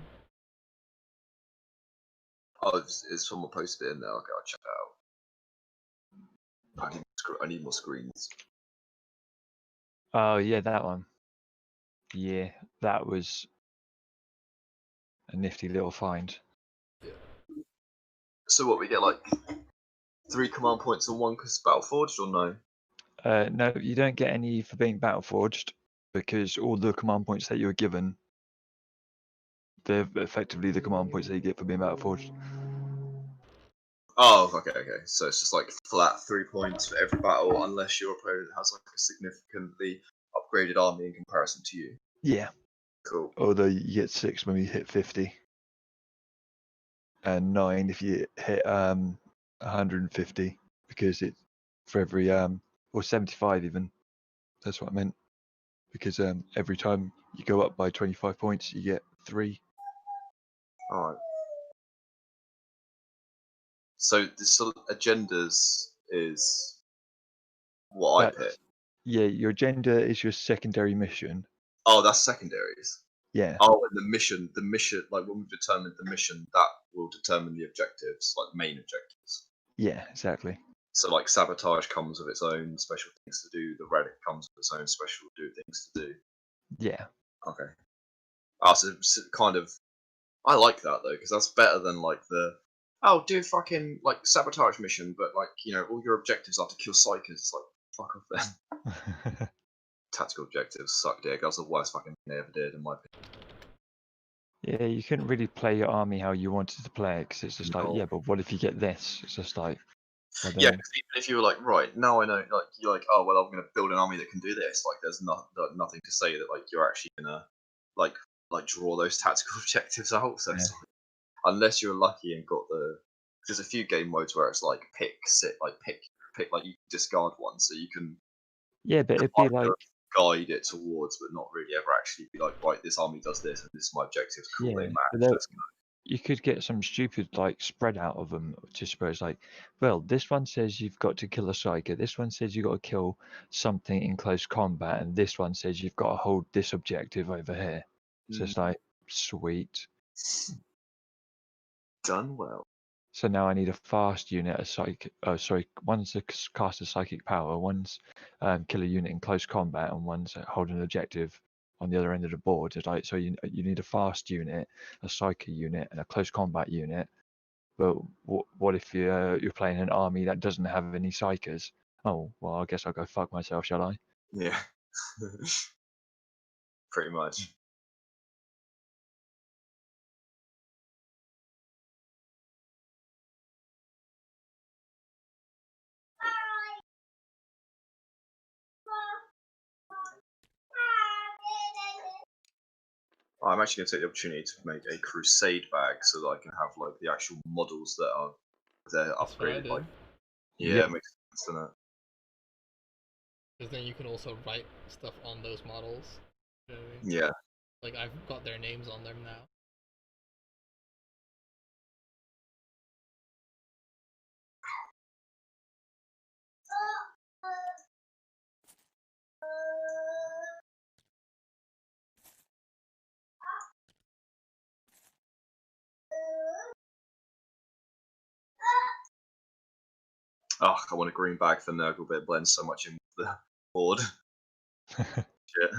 Oh, is someone posted it in there? Okay, I'll check it out. I need more screens. Oh yeah, that one. Yeah, that was a nifty little find. Yeah. So what, we get like 3 command points and 1 because Battleforged, or no? No, you don't get any for being Battleforged because all the command points that you were given, they're effectively the command points that you get for being Battleforged. Oh, okay. So it's just like flat 3 points for every battle, unless your opponent has like a significantly upgraded army in comparison to you. Yeah. Cool. Although you get 6 when you hit 50, and 9 if you hit 150, because it's for every or 75 even. That's what I meant. Because every time you go up by 25 points, you get 3. Alright. So the agendas is what I pick. Yeah, your agenda is your secondary mission. Oh, that's secondaries. Yeah. Oh, and the mission, like when we've determined the mission, that will determine the objectives, like main objectives. Yeah, exactly. So like sabotage comes with its own special things to do. The relic comes with its own special things to do. Yeah. Okay. So kind of, I like that though, because that's better than like do fucking like sabotage mission, but like all your objectives are to kill psychers. It's like fuck off then. Tactical objectives suck dick. That's the worst fucking thing they ever did in my opinion. Yeah, you couldn't really play your army how you wanted to play it because it's just like, yeah, but what if you get this? It's just like, well, yeah, because even if you were like, right, now I know, like you're like, oh well, I'm gonna build an army that can do this. Like, there's nothing to say that like you're actually gonna like draw those tactical objectives out. So it's like, unless you're lucky and got there's a few game modes where it's like pick, like you discard one, so you can. Yeah, but it'd be like guide it towards, but not really ever actually be like, right, this army does this, and this is my objective. Cool, they match. You could get some stupid like spread out of them, just where it's like, well, this one says you've got to kill a psyker, this one says you've got to kill something in close combat, and this one says you've got to hold this objective over here. So it's like, sweet. Done well. So now I need a fast unit, one's to cast a psychic power, one's kill a unit in close combat, and one's hold an objective on the other end of the board. It's like, so you need a fast unit, a psychic unit, and a close combat unit. But what if you're playing an army that doesn't have any psychers? Oh, well, I guess I'll go fuck myself, shall I? Yeah. Pretty much. I'm actually going to take the opportunity to make a Crusade bag so that I can have like the actual models that are upgraded. Like, yeah, it makes sense, doesn't it? Because then you can also write stuff on those models. You know what I mean? Yeah. Like I've got their names on them now. Oh, I want a green bag for Nurgle, but it blends so much in with the board. Shit.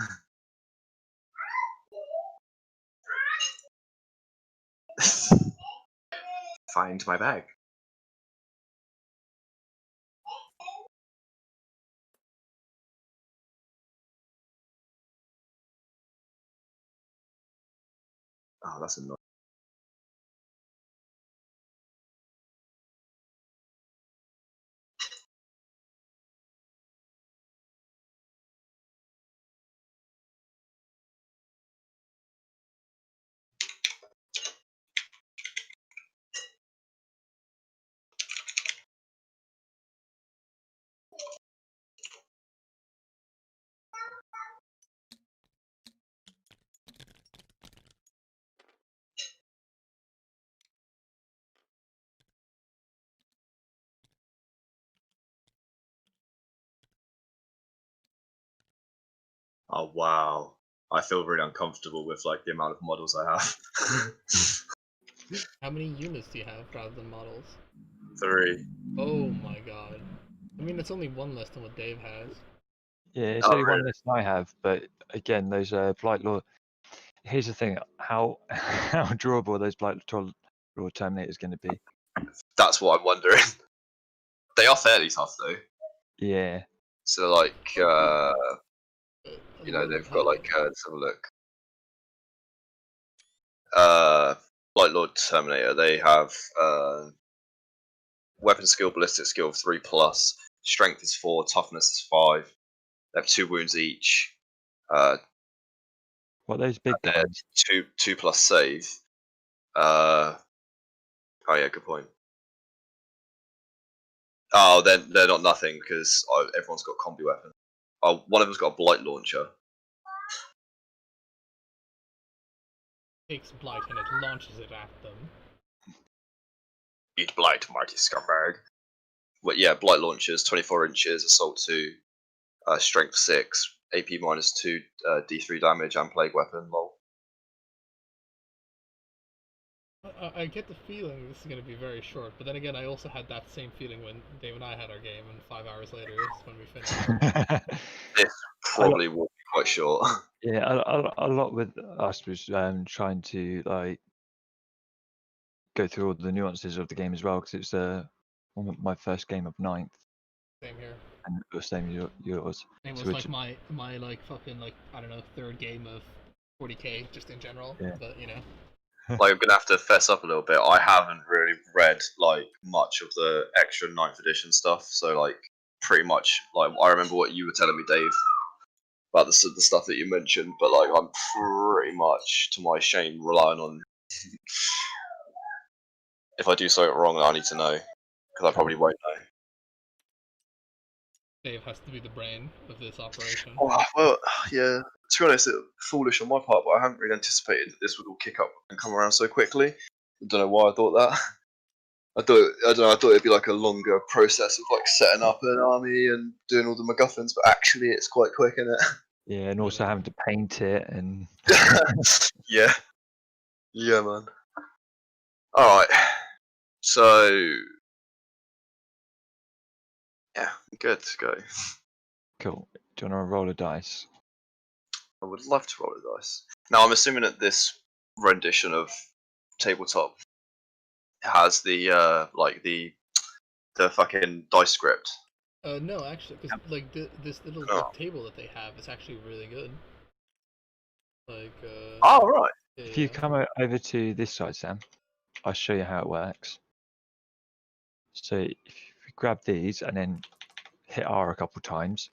Find my bag. Oh, that's annoying. Oh wow. I feel really uncomfortable with like the amount of models I have. How many units do you have rather than models? 3. Oh my god. I mean, it's only one less than what Dave has. Yeah, it's Oh, only one really? less than I have, but again, those Blight Law. Here's the thing: how how drawable are those Blight Law Terminators going to be? That's what I'm wondering. They are fairly tough though. Yeah. So like A you know, little they've got like higher. let's have a look. Blight Lord Terminator, they have weapon skill, ballistic skill of 3+, strength is 4, toughness is 5. They have 2 wounds each. What are those big guns? 2+ save. Oh yeah, good point. Oh, they're not nothing because everyone's got combi weapon. Oh, one of them's got a blight launcher. Takes Blight and it launches it at them. Eat blight, mighty scumbag. But yeah, blight launchers, 24 inches, assault 2, strength 6, AP -2, D3 damage, and plague weapon. Lol. I get the feeling this is going to be very short, but then again, I also had that same feeling when Dave and I had our game, and 5 hours later is when we finished. This probably will be quite short. Yeah, a lot with us was trying to like go through all the nuances of the game as well, because it's my first game of 9th. Same here. And the same yours. It was So like my like fucking like I don't know 3rd game of 40k just in general, Yeah. but you know. Like, I'm gonna have to fess up a little bit. I haven't really read like much of the extra 9th edition stuff, so like pretty much like I remember what you were telling me, Dave, about the stuff that you mentioned, but like I'm pretty much, to my shame, relying on. If I do something wrong, I need to know because I probably won't know. Dave has to be the brain of this operation. Oh, well, yeah. To be honest, it's foolish on my part, but I hadn't really anticipated that this would all kick up and come around so quickly. I don't know why I thought that. I thought it'd be like a longer process of like setting up an army and doing all the MacGuffins, but actually it's quite quick, isn't it? Yeah, and also having to paint it and Yeah. Yeah, man. Alright. So yeah, good to go. cool. Do you want to roll a dice? I would love to roll the dice. Now I'm assuming that this rendition of tabletop has the like the fucking dice script. No, actually, because like this little Oh. table that they have is actually really good. Like. Oh right. If you come over to this side, Sam, I'll show you how it works. So if you grab these and then hit R a couple times,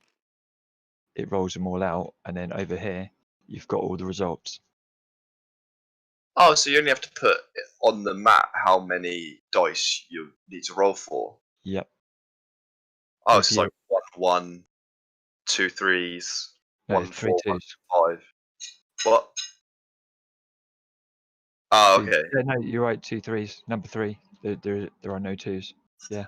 it rolls them all out, and then over here you've got all the results. Oh, so you only have to put on the map how many dice you need to roll for. Yep. Oh, it's like 1, 2 3s, No, 1 3 4, 1 2s. 5. What? Oh, okay. Yeah, no, you're right. 2 3s. Number 3. There are no 2s. Yeah.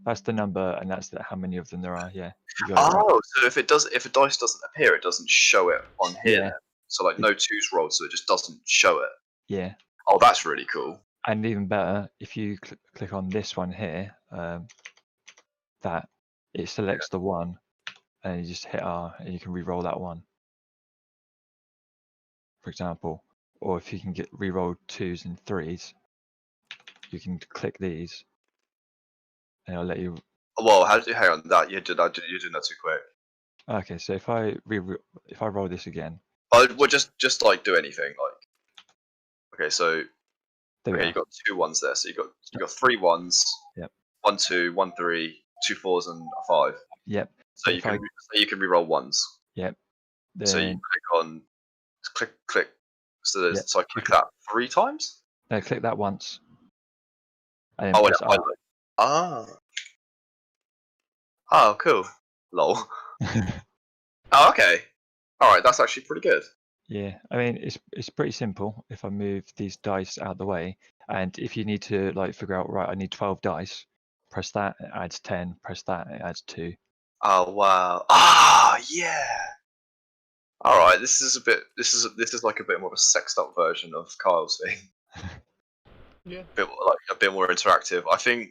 That's the number, and that's how many of them there are. Yeah. Oh, so if a dice doesn't appear, it doesn't show it on here. Yeah. Then. So like no 2s rolled, so it just doesn't show it. Yeah. Oh, that's really cool. And even better, if you click on this one here, that it selects the 1, and you just hit R, and you can re-roll that 1. For example, or if you can get re-roll 2s and 3s, you can click these, and it'll let you. Well, how do you hang on that? You're doing that too quick. Okay, so if I roll this again. Oh, well, just like do anything like. Okay, so Okay, you got 2 1s there. So you got 3 1s. Yep. 1 2, 1 3, 2 4s, and a 5. Yep. So you can re-roll 1s. Yep. Then, so you click. So, Yep. so I click that 3 times. No, click that once. And Oh, press R. Oh, cool. Lol. Oh, okay. All right, that's actually pretty good. Yeah, I mean it's pretty simple. If I move these dice out of the way, and if you need to like figure out, right, I need 12 dice, press that, it adds 10. Press that, it adds 2. Oh wow! Ah, yeah. All right, this is like a bit more of a sexed up version of Kyle's thing. Yeah. A bit more interactive. I think.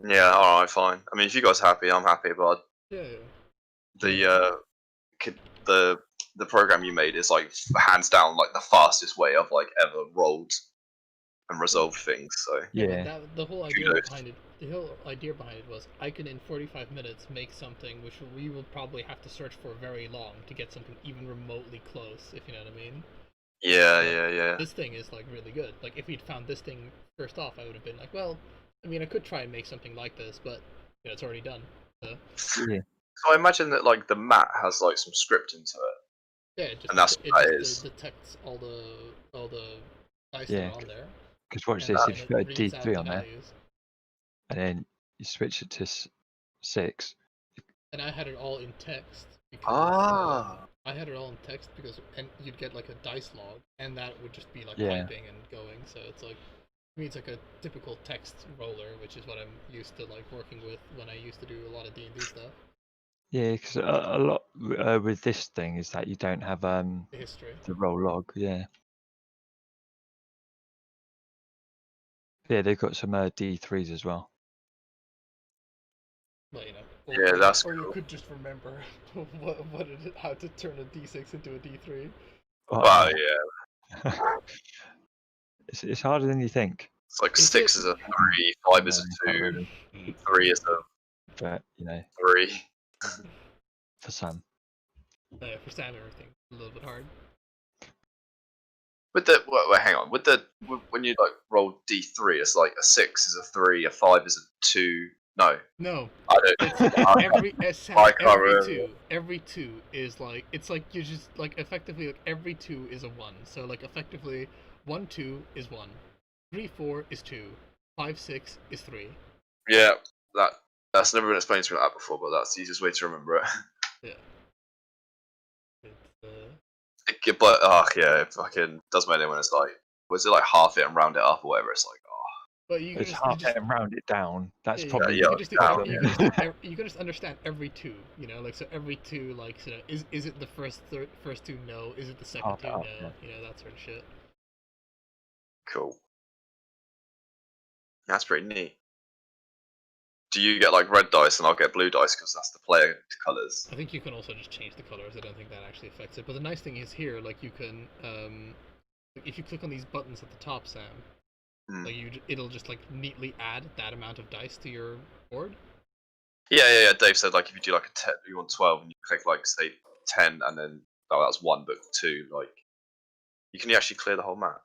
Yeah. All right. Fine. I mean, if you guys are happy, I'm happy. But Yeah. the program you made is like hands down like the fastest way I've like ever rolled and resolved things. So Yeah. The whole idea behind it was I can in 45 minutes make something which we will probably have to search for very long to get something even remotely close, if you know what I mean. Yeah. This thing is like really good. Like if we'd found this thing first off, I would have been like, well, I mean, I could try and make something like this, but you know, it's already done. So. Yeah. So I imagine that like the mat has like some script into it. Yeah, and that's what that is. Detects all the dice Yeah. that are on there. Because watch this, if you've got a D3 on there, and then you switch it to 6. And I had it all in text. Because, I had it all in text because you'd get like a dice log, and that would just be like Yeah. typing and going. So it's like, I mean, it's like a typical text roller, which is what I'm used to like working with when I used to do a lot of D&D stuff. Yeah, because a lot with this thing is that you don't have The history. the roll log. Yeah. Yeah, they've got some D3s as well. Well, you know. Yeah, that's Or cool. you could just remember how to turn a D6 into a D3. Wow, yeah. It's harder than you think. It's like 6 is a 3, 5 is a 2, 3 is a. But you know, 3. for some. For Sam, everything a little bit hard. With the hang on. When you like roll D3, it's like a 6 is a 3, a 5 is a 2. No, I don't. Every two is like, it's like you just like effectively like every 2 is a 1. So like effectively 1 2 is 1, 3 4 is 2, 5 6 is 3. Yeah, that's never been explained to me like that before, but that's the easiest way to remember it. Yeah. But it fucking doesn't matter when it's like, was it like half it and round it up or whatever? It's like, But you It's half it and round it down. That's probably yeah. You can just understand every 2, you know, like so every 2, like, you know, is it the first 2? No. Is it the second 2? No. Yeah. You know, that sort of shit. Cool. That's pretty neat. Do you get like red dice and I'll get blue dice because that's the player colors? I think you can also just change the colors. I don't think that actually affects it. But the nice thing is here, like you can, if you click on these buttons at the top, Sam, like it'll just like neatly add that amount of dice to your board. Yeah. Dave said like if you do like a 10, you want 12, and you click like say 10, and then that's 1, but 2, like you can actually clear the whole map.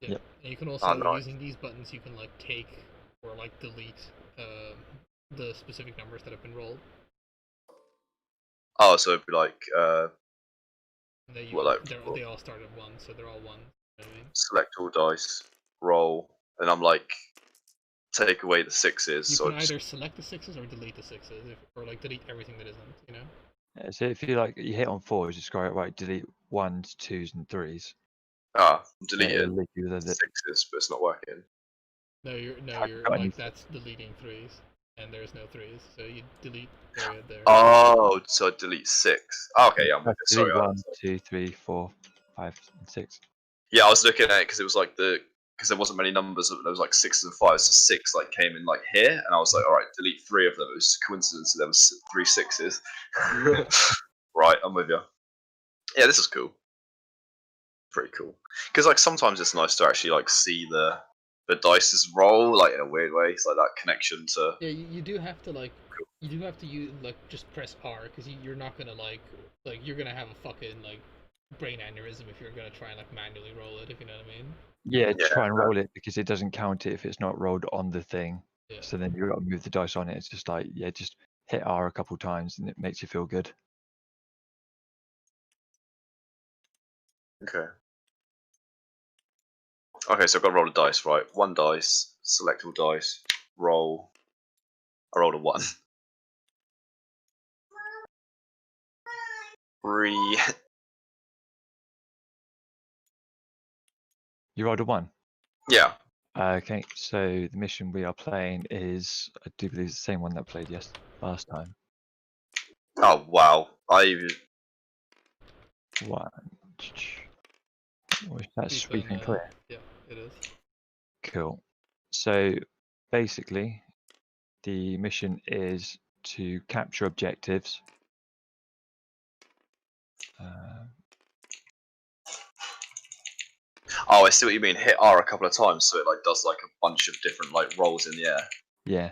Yeah, yep. And you can also using these buttons, you can like take or like delete the specific numbers that have been rolled. Oh, so it'd be like they all start at 1, so they're all 1. You know what I mean? Select all dice, roll, and I'm like take away the 6s. You can either select the 6s or delete the 6s, or like delete everything that isn't. You know. Yeah, so if you like, you hit on 4s, just go right, delete 1s, 2s, and 3s. Deleted 6s, but it's not working. No, you're like that's deleting 3s, and there's no 3s, so you delete area there. Oh, so delete 6. Oh, okay, yeah. Sorry. 1, 2, 3, 4, 5, and 6. Yeah, I was looking at it because it was like because there wasn't many numbers. There was like 6s and 5s, so 6 like came in like here, and I was like, all right, delete 3 of them. It was a coincidence that there was 3 6s. Right, I'm with you. Yeah, this is cool. pretty cool. Because like sometimes it's nice to actually like see the dice's roll like in a weird way. It's like that connection to. Yeah, you do have to like you do have to use like just press R because you're not gonna like you're gonna have a fucking like brain aneurysm if you're gonna try and like manually roll it, if you know what I mean. Yeah, try and roll it because it doesn't count it if it's not rolled on the thing. Yeah. So then you've got to move the dice on it. It's just like, just hit R a couple times and it makes you feel good. Okay. Okay, so I've got to roll a dice, right? One dice, select all dice, roll. I rolled a 1. 3. You rolled a 1? Yeah. Okay, so the mission we are playing is, I do believe, it's the same one that played last time. Oh, wow. One. That's sweeping clear. Yeah, it is. Cool. So basically, the mission is to capture objectives. Oh, I see what you mean. Hit R a couple of times, so it like does like a bunch of different like rolls in the air. Yeah.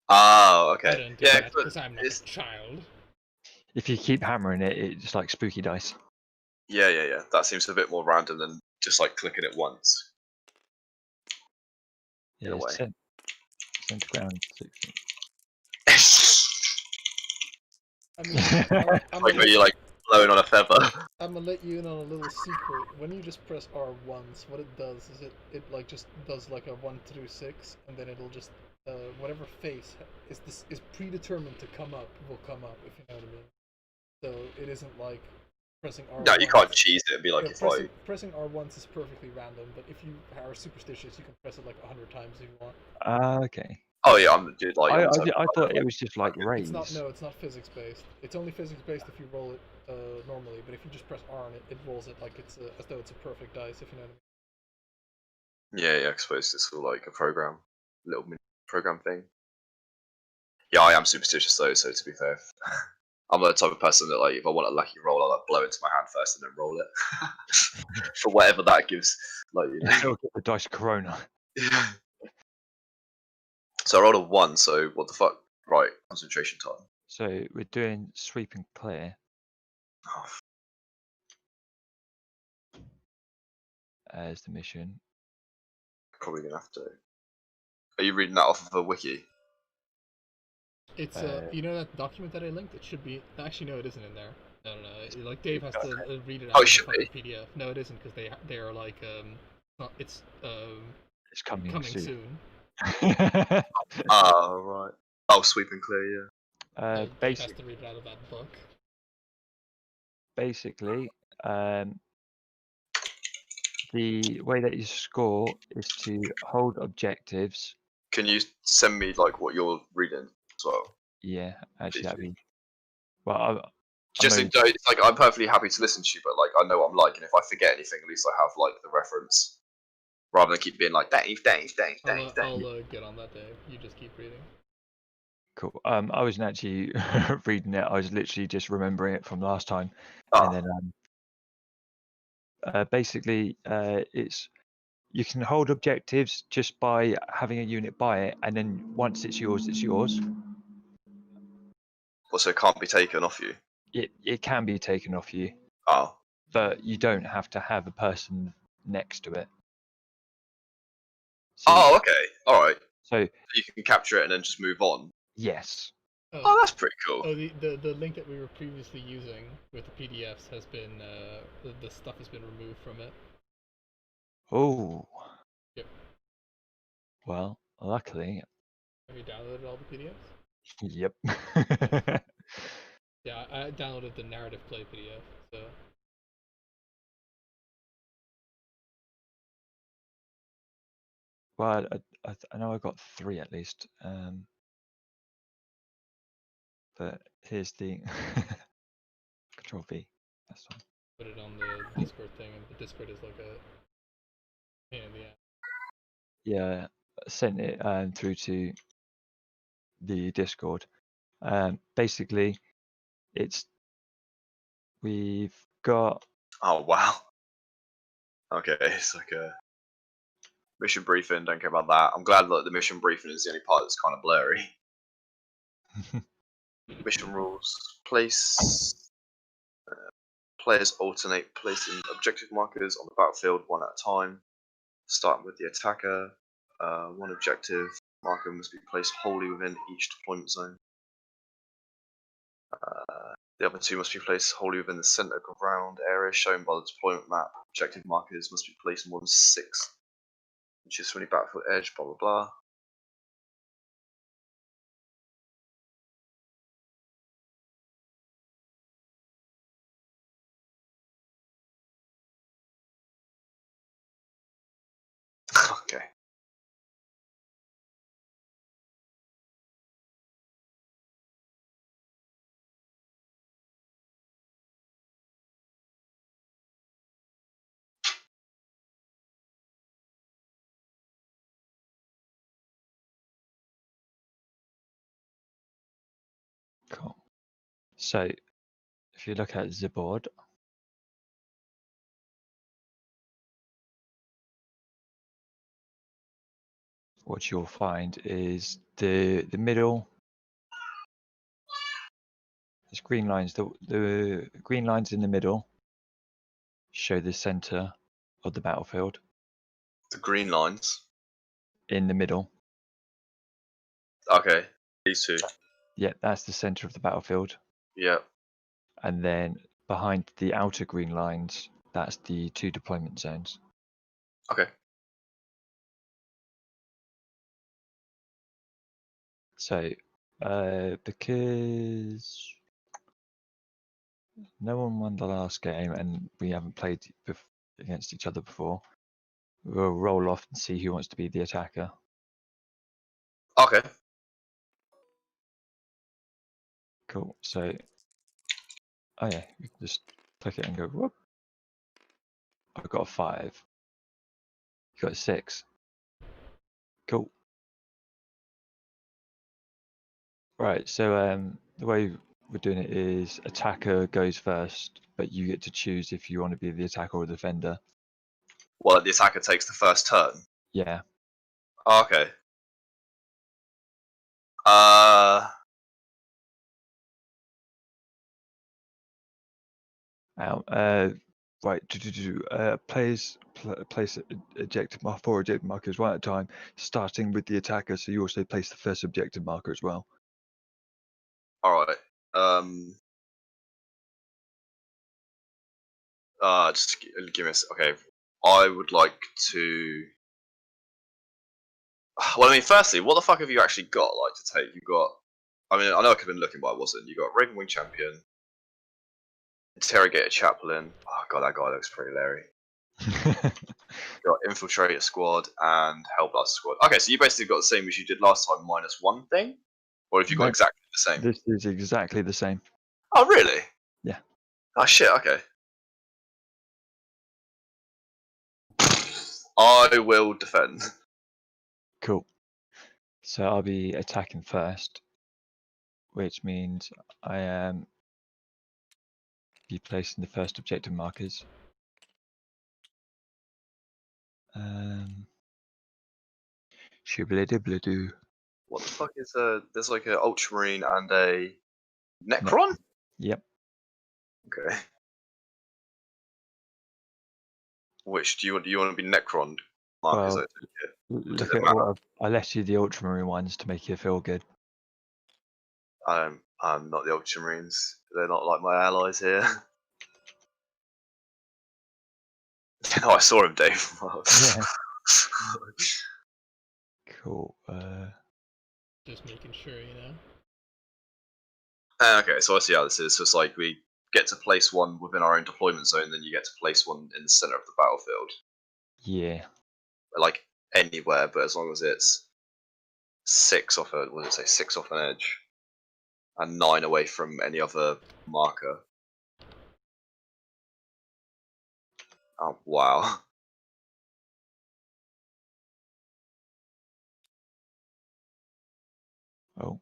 Oh, okay. I don't do that because I'm not a child. If you keep hammering it, it's like spooky dice. Yeah. That seems a bit more random than just like clicking it once. Yeah, sent to ground 60. I mean, like where you're like blowing on a feather. I'm gonna let you in on a little secret. When you just press R once, what it does is it like just does like a 1 through 6, and then it'll just whatever face is predetermined to come up will come up, if you know what I mean. So it isn't like pressing R. No, you can't cheese it and be like, yeah, pressing R once is perfectly random, but if you are superstitious, you can press it like 100 times if you want. Okay. Oh yeah, I'm dude. Like, I thought it was just like raise. It's not physics based. It's only physics based if you roll it normally, but if you just press R on it, it rolls it like it's as though it's a perfect dice, if you know what I mean. Yeah, I suppose it's all like a program, little mini program thing. Yeah, I am superstitious though, so to be fair, I'm the type of person that like if I want a lucky roll, I'll like blow into my hand first and then roll it for whatever that gives. Like, you know, get the dice corona. So I rolled a 1. So what the fuck? Right, concentration time. So we're doing sweeping clear. Oh. As the mission. Probably gonna have to. Are you reading that off of a wiki? It's you know that document that I linked? It should be. Actually, no, it isn't in there. No. Like Dave has to read it out of the fucking PDF. No, it isn't because they are like it's coming soon. Oh right. Oh, sweeping clear, yeah. Dave has to read it out of that book. Basically, the way that you score is to hold objectives. Can you send me like what you're reading as well? Yeah, actually that'd be. Well, it's like I'm perfectly happy to listen to you, but like I know what I'm like, and if I forget anything, at least I have like the reference, rather than keep being like Dave. I'll get on that, Dave. You just keep reading. Cool. I wasn't actually reading it. I was literally just remembering it from last time, and then basically it's you can hold objectives just by having a unit by it, and then once it's yours, it's yours. Also, it can't be taken off you. It can be taken off you. Oh. But you don't have to have a person next to it. So okay. All right. So you can capture it and then just move on. Yes. Oh, that's pretty cool. Oh, the link that we were previously using with the PDFs has been the stuff has been removed from it. Oh. Yep. Well, luckily. Have you downloaded all the PDFs? Yep. Yeah, I downloaded the narrative play PDF, so. Well, I know I got 3 at least. But here's the Control V. That's fine. Put it on the Discord thing, and the Discord is like a pain in the ass. Yeah, sent it through to the Discord. Basically, we've got. Oh wow. Okay, it's like a mission briefing. Don't care about that. I'm glad that the mission briefing is the only part that's kind of blurry. Mission rules. Players alternate placing objective markers on the battlefield one at a time, starting with the attacker. One objective marker must be placed wholly within each deployment zone. The other two must be placed wholly within the center of ground area shown by the deployment map. Objective markers must be placed more than 6 inches from the battlefield edge, blah blah blah. Okay. Cool. So if you look at the board, what you'll find is the middle. There's green lines. The green lines in the middle show the center of the battlefield. The green lines. In the middle. Okay, these two. Yeah, that's the center of the battlefield. Yeah. And then behind the outer green lines, that's the 2 deployment zones. Okay. So, because no one won the last game and we haven't played against each other before, we'll roll off and see who wants to be the attacker. Okay. Cool. So, oh yeah, you can just click it and go, whoop. I've got a 5. You got a 6. Cool. Right, so the way we're doing it is attacker goes first, but you get to choose if you want to be the attacker or the defender. Well, the attacker takes the first turn. Yeah. Oh, okay. Right. Place objective 4 objective markers one at a time, starting with the attacker. So you also place the first objective marker as well. All right. Just give me okay. I would like to. Well, I mean, firstly, what the fuck have you actually got like to take? You got. I mean, I know I could have been looking, but I wasn't. You got Ravenwing Champion, Interrogator Chaplain. Oh god, that guy looks pretty leery. You got Infiltrator Squad and Hellblaster Squad. Okay, so you basically got the same as you did last time, -1 thing, or have you got exactly the same? This is exactly the same. Oh really? Yeah. Oh shit. Okay. I will defend. Cool. So I'll be attacking first, which means I am be placing the first objective markers. Shibbledy-blidoo. What the fuck is there's like a Ultramarine and a Necron? Yep. Okay. Which do you want to be Necron markers? Well, look at what I left you the Ultramarine ones to make you feel good. I'm not the Ultramarines. They're not like my allies here. Oh, I saw him, Dave. Yeah. Cool. Just making sure, you know. Okay, so I see how this is. So it's like we get to place one within our own deployment zone, then you get to place one in the center of the battlefield. Yeah. Like anywhere, but as long as it's 6 off a, what did it say, 6 off an edge, and 9 away from any other marker. Oh wow. Oh.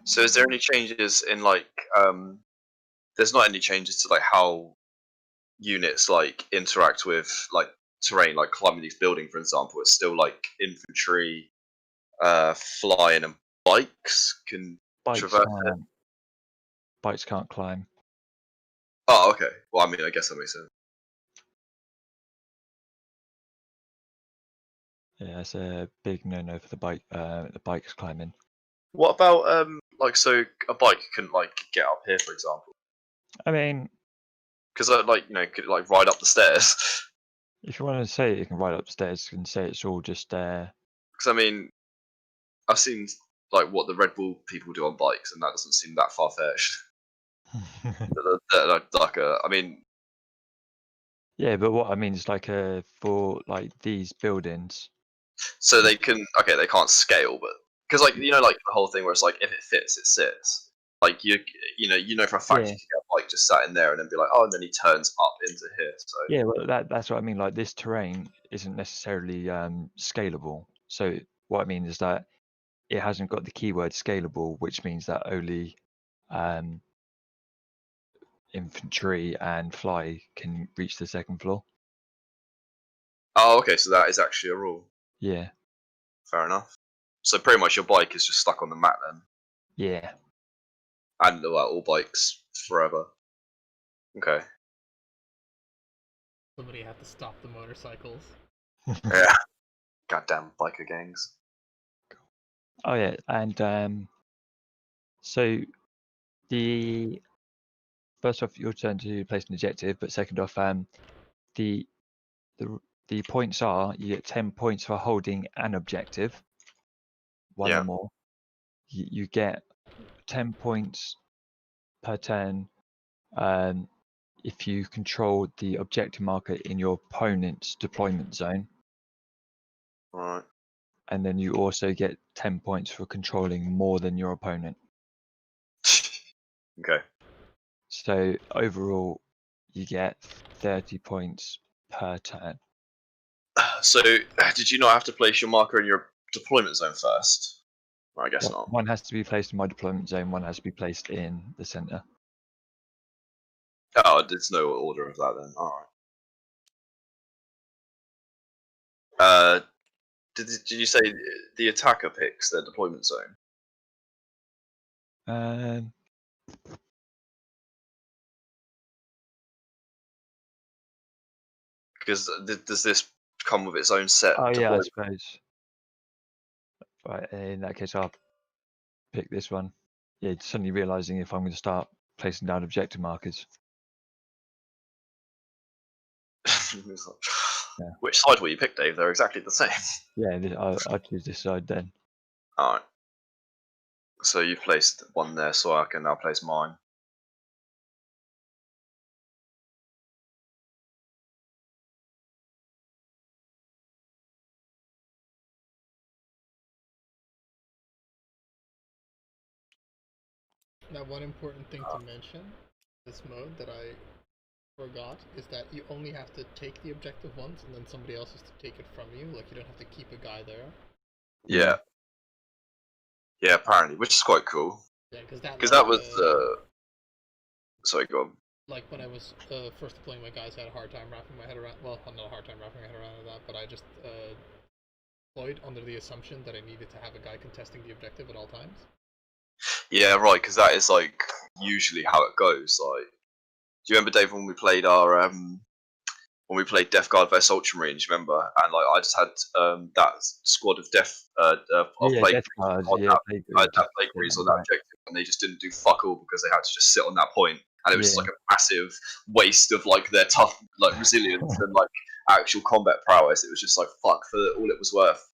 So is there any changes in like there's not any changes to like how units like interact with like terrain, like climbing these buildings, for example? It's still like infantry, flying, and bikes can traverse it. Bikes can't climb. Oh, okay. Well, I mean, I guess that makes sense. Yeah, it's a big no-no for the bikes climbing. What about like so a bike couldn't like get up here, for example? I mean, because like could like ride up the stairs. If you want to say it can ride upstairs, you can say it's all just there. Because I mean, I've seen like what the Red Bull people do on bikes, and that doesn't seem that far fetched. I mean, yeah, but what I mean is like for like these buildings. So they can they can't scale, but because like like the whole thing where it's like if it fits, it sits. Like you know for a fact you can get a bike just sat in there and then be like, oh, and then he turns up into here. So yeah, well that's what I mean. Like this terrain isn't necessarily scalable. So what I mean is that it hasn't got the keyword scalable, which means that only infantry and fly can reach the second floor. Oh, okay, so that is actually a rule. Yeah. Fair enough. So pretty much your bike is just stuck on the mat then. Yeah. And all bikes forever. Okay. Somebody had to stop the motorcycles. Yeah. Goddamn biker gangs. Oh yeah, and so the first off, your turn to place an objective, but second off, the points are you get 10 points for holding an objective, one or more. You get 10 points per turn if you control the objective marker in your opponent's deployment zone. Right. And then you also get 10 points for controlling more than your opponent. Okay. So overall, you get 30 points per turn. So did you not have to place your marker in your deployment zone first? I guess not. One has to be placed in my deployment zone, one has to be placed in the center. Oh, there's no order of that then. Alright. Did you say the attacker picks their deployment zone? Because does this come with its own set? Oh yeah, I suppose. Right, in that case, I'll pick this one. Yeah, suddenly realizing if I'm going to start placing down objective markers. Yeah. Which side will you pick, Dave? They're exactly the same. Yeah, I'll choose this side then. Alright. So you've placed one there, so I can now place mine. Now, one important thing to mention this mode that I forgot is that you only have to take the objective once, and then somebody else has to take it from you. Like, you don't have to keep a guy there. Yeah. Yeah, apparently, which is quite cool. Yeah, because that was sorry, go on. Like when I was first deploying my guys, I had a hard time wrapping my head around. Well, not a hard time wrapping my head around that, but I just deployed under the assumption that I needed to have a guy contesting the objective at all times. Yeah, right. Because that is like usually how it goes. Like, do you remember, Dave, when we played our when we played Death Guard vs Ultramarines? Remember? And like, I just had that squad of Plague Marines on that objective, and they just didn't do fuck all because they had to just sit on that point, and it was just like a massive waste of like their tough like resilience and like actual combat prowess. It was just like fuck for all it was worth.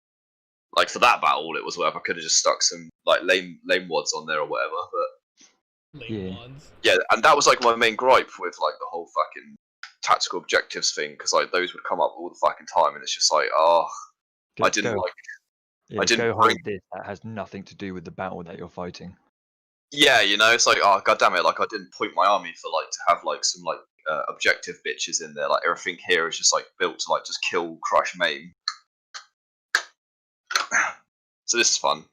Like for that battle, all it was worth. I could have just stuck some like lame wads on there or whatever, but yeah, and that was like my main gripe with like the whole fucking tactical objectives thing, because like those would come up all the fucking time, and it's just like, I didn't hold this. That has nothing to do with the battle that you're fighting. Yeah, it's like, oh god damn it, like I didn't point my army for like to have like some like objective bitches in there. Like everything here is just like built to like just kill, crush, maim. So this is fun.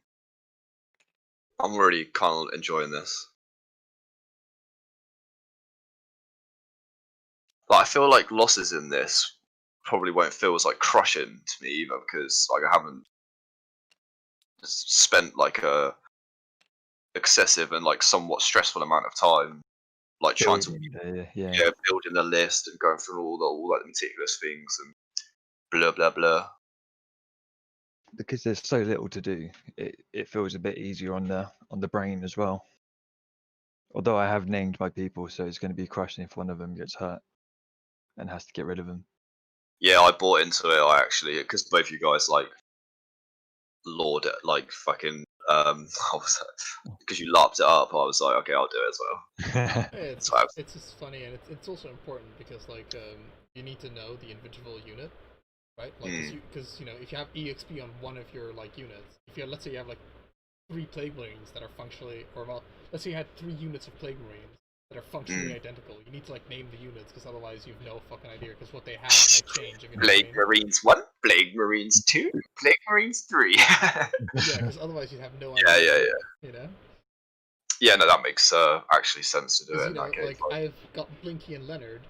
I'm really kind of enjoying this. But I feel like losses in this probably won't feel as like crushing to me either, because like I haven't spent like a excessive and like somewhat stressful amount of time like trying to building a list and going through all like the meticulous things and blah blah blah. Because there's so little to do, it feels a bit easier on the brain as well. Although I have named my people, so it's going to be crushing if one of them gets hurt and has to get rid of them. Yeah, I bought into it. I actually, because both you guys like Lord, like fucking because you lapped it up. I was like, okay, I'll do it as well. It's just funny, and it's also important because like you need to know the individual unit, right? Like because you know if you have EXP on one of your like units, if you let's say you have like 3 Plague Marines that are functionally, or well, let's say you had 3 units of Plague Marines that are functionally identical. You need to like name the units because otherwise you've no fucking idea because what they have might change. If you know Plague Marines 1, Plague Marines 2, Plague Marines 3. Yeah, because otherwise you'd have no idea. Yeah. You know. Yeah, no, that makes actually sense to do it. You know, like I've got Blinky and Leonard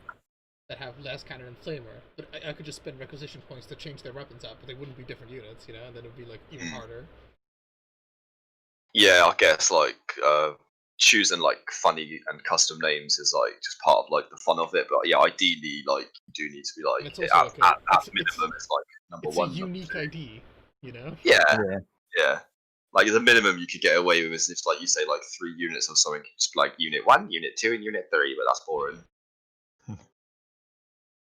that have Lascannon and Flamer, but I could just spend requisition points to change their weapons out, but they wouldn't be different units, you know, and then it would be like even harder. Yeah, I guess like choosing like funny and custom names is like just part of like the fun of it. But yeah, ideally, like you do need to be like at minimum, it's like number 1. It's a unique ID, you know. Yeah. Like the minimum you could get away with is if like you say like 3 units of something, just like unit 1, unit 2, and unit 3, but that's boring.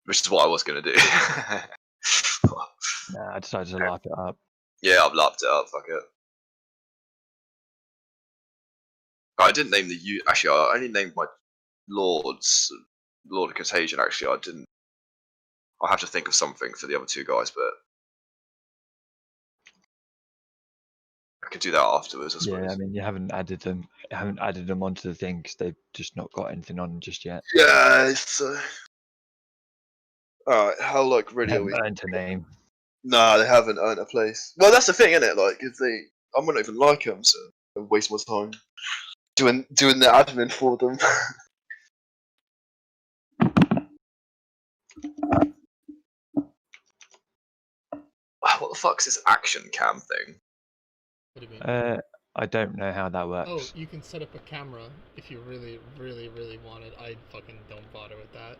Which is what I was gonna do. Nah, I decided to lap it up. Yeah, I've lapped it up. Fuck it. I didn't name the actually. I only named my lords. Lord of Contagion. Actually, I didn't. I have to think of something for the other 2 guys, but I could do that afterwards. I suppose. Yeah, I mean, you haven't added them onto the thing because they've just not got anything on just yet. Yeah, it's. Alright, how like ready are we? Earned a name. Nah, they haven't earned a place. Well, that's the thing, isn't it? Like, if they, I wouldn't even like them, so I waste my time doing the admin for them. What the fuck's this action cam thing? What do you mean? I don't know how that works. Oh, you can set up a camera if you really, really, really want it. I fucking don't bother with that.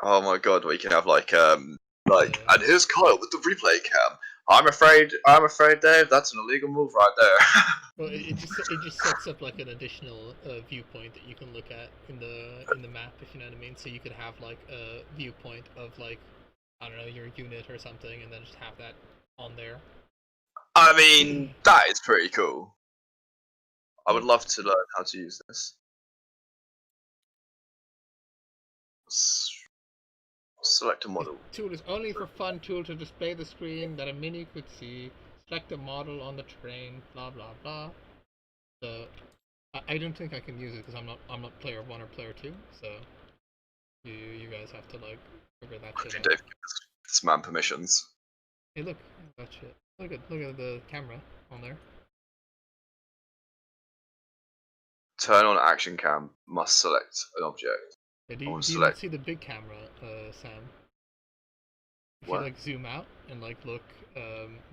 Oh my god, we can have like, and here's Kyle with the replay cam. I'm afraid, Dave, that's an illegal move right there. Well, it just sets up like an additional viewpoint that you can look at in the map, if you know what I mean. So you could have like a viewpoint of like, I don't know, your unit or something, and then just have that on there. I mean, that is pretty cool. I would love to learn how to use this. Select a model. This tool is only for fun tool to display the screen that a mini could see. Select a model on the terrain. Blah blah blah. So I don't think I can use it because I'm not player 1 or player 2. So you guys have to like figure that shit out. Dave, give this man permissions. Hey, look that shit. Look at the camera on there. Turn on action cam. Must select an object. Yeah, do you see the big camera, Sam? If you like zoom out and like look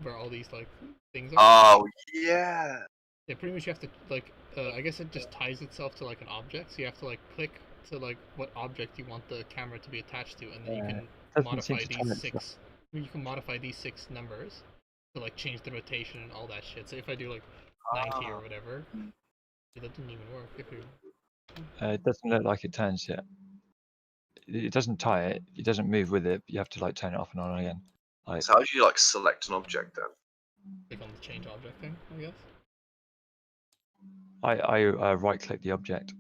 where all these like things are. Oh yeah. Yeah, pretty much you have to like I guess it just ties itself to like an object, so you have to like click to like what object you want the camera to be attached to, and then you can modify these 6. You can modify these 6 numbers to like change the rotation and all that shit. So if I do like 90 or whatever, that didn't even work. If you it doesn't look like it turns yet. It doesn't tie it. It doesn't move with it. You have to like turn it off and on again. Like, so how do you like select an object then? Click on the change object thing, I guess. I right click the object,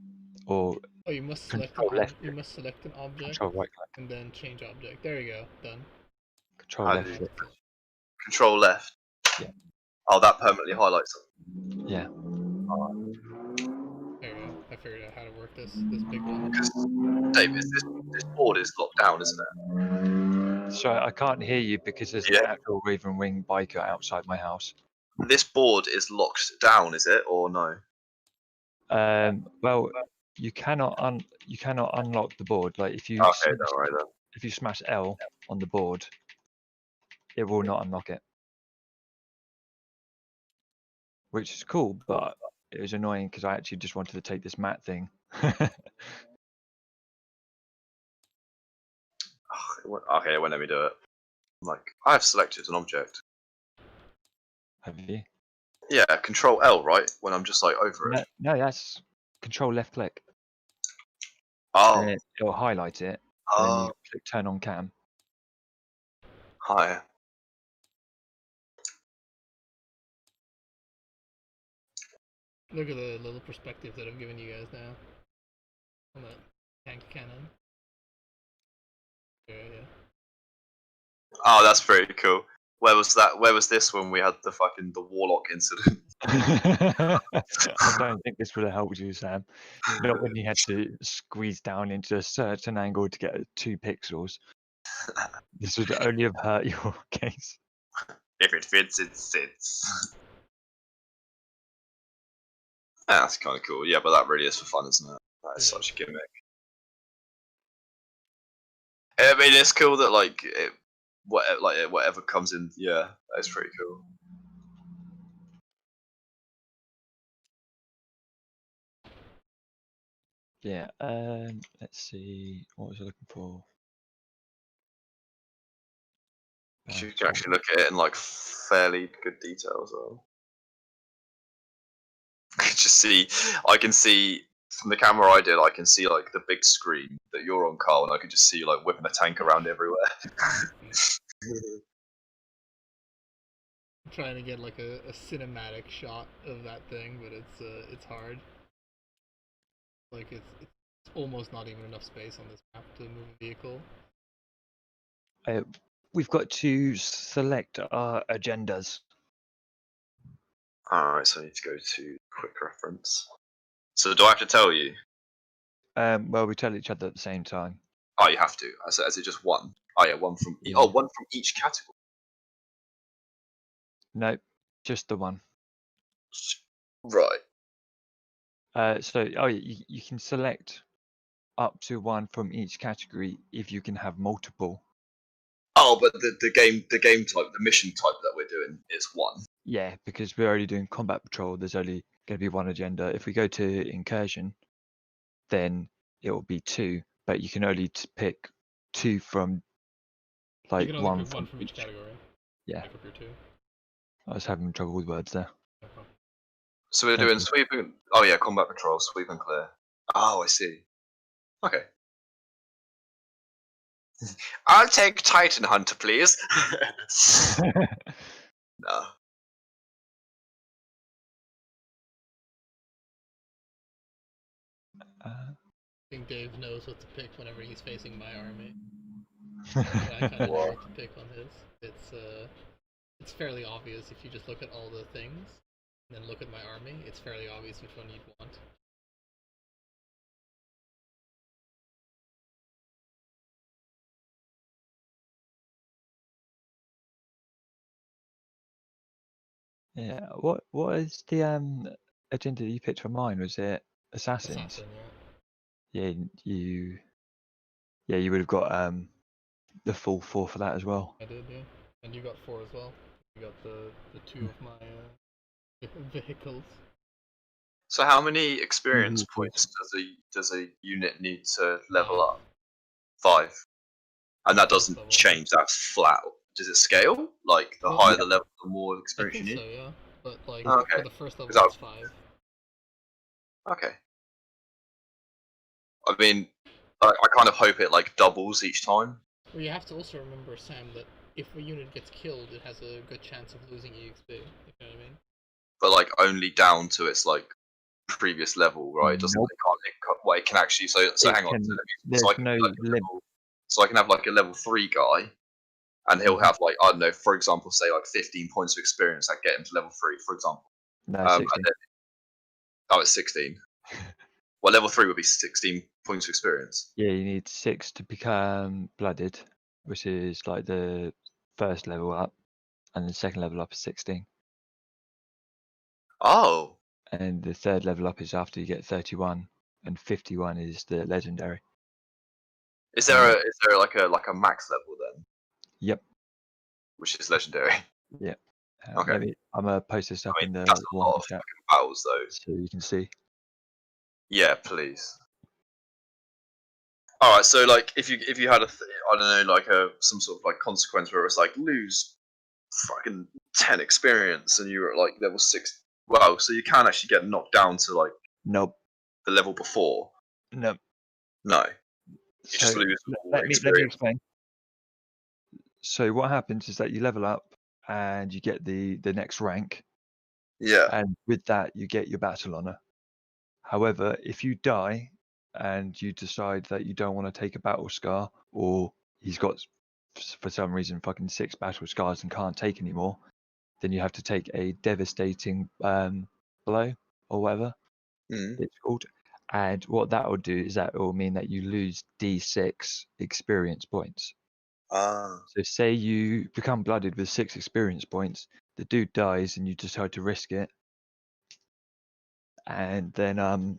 or you must select you must select an object. Control right click. And then change object. There you go. Done. Control left. Control left. Yeah. Oh, that permanently highlights it. Yeah. There you go. I figured out how to work this big one. Because, Dave, this board is locked down, isn't it? Sorry, I can't hear you because there's an actual Raven Wing biker outside my house. this board is locked down, is it, or no? Well, you cannot unlock the board. Like if you Okay, don't worry then. if you smash L on the board, it will not unlock it, which is cool. But it was annoying because I actually just wanted to take this mat thing. Okay, it won't let me do it. I'm like, I have selected an object. Have you? Yeah, Control L, right? When I'm just like over it. No, that's Control left click. Oh. And it'll highlight it. And then you click turn on cam. Hi. Look at the little perspective that I've given you guys now. On that tank cannon. Yeah. Oh, that's pretty cool. Where was that? Where was this when we had the Warlock incident? I don't think this would have helped you, Sam. Not when you had to squeeze down into a certain angle to get 2 pixels. This would only have hurt your case. If it fits, it sits. Yeah, that's kind of cool. Yeah, but that really is for fun, isn't it? That is such a gimmick. I mean, it's cool that whatever comes in. Yeah, that's pretty cool. Yeah. Let's see. What was I looking for? You can actually look at it in like fairly good detail as well. I can see from the camera I did, I can see like the big screen that you're on, Carl, and I can just see you like whipping a tank around everywhere. I'm trying to get like a cinematic shot of that thing, but it's hard. Like it's almost not even enough space on this map to move a vehicle. We've got to select our agendas. Alright, so I need to go to quick reference. So do I have to tell you? Well, we tell each other at the same time. Oh, you have to. So is it just one? Oh yeah, one from. Yeah. Oh, one from each category. No, just the one. Right. You can select up to one from each category if you can have multiple. Oh, but the game type, the mission type that we're doing is one. Yeah, because we're already doing combat patrol. There's only going to be one agenda. If we go to incursion, then it will be 2, but you can only pick 2 from like you can only one pick one from each category. Yeah. Pick up your 2. I was having trouble with words there. So we're doing sweep and combat patrol, sweep and clear. Oh, I see. Okay. I'll take Titan Hunter, please. No. I think Dave knows what to pick whenever he's facing my army. I kind of know what to pick on his. It's fairly obvious if you just look at all the things and then look at my army. It's fairly obvious which one you'd want. Yeah. What is the agenda that you picked for mine? Was it assassins? Assassin, yeah. Yeah, you would have got the full 4 for that as well. I did, yeah. And you got 4 as well. You got the 2 of my vehicles. So how many experience points does a unit need to level up? 5. And that doesn't change, that's flat. Does it scale? Like the higher the level, the more experience you need? So, yeah. But like okay. For the first level it's 5. Okay. I mean, I kind of hope it like doubles each time. Well, you have to also remember, Sam, that if a unit gets killed, it has a good chance of losing EXP. You know what I mean? But like only down to its like previous level, right? It doesn't. It can actually. So hang on. So I can have like a level 3 guy, and he'll have like, I don't know, for example, say like 15 points of experience that get him to level 3, for example. No, 16. It's 16. Well, level 3 would be 16 points of experience. Yeah, you need 6 to become blooded, which is like the first level up, and the second level up is 16. Oh. And the third level up is after you get 31, and 51 is the legendary. Is there like a max level then? Yep. Which is legendary. Yep. Okay. I'm gonna post this up in the that's a lot of chat battles though. so you can see. Yeah, please. All right, so like if you had I don't know, like some sort of like consequence where it's like lose fucking 10 experience and you were at like level 6. Wow, so you can actually get knocked down to like Nope. the level before. Nope. No. You So just lose let me experience. explain. So what happens is that you level up and you get the next rank. Yeah. And with that you get your battle honor. However, if you die and you decide that you don't want to take a battle scar, or he's got for some reason fucking 6 battle scars and can't take anymore, then you have to take a devastating blow or whatever it's called. And what that will do is that it will mean that you lose D6 experience points. So say you become blooded with 6 experience points, the dude dies and you decide to risk it, and then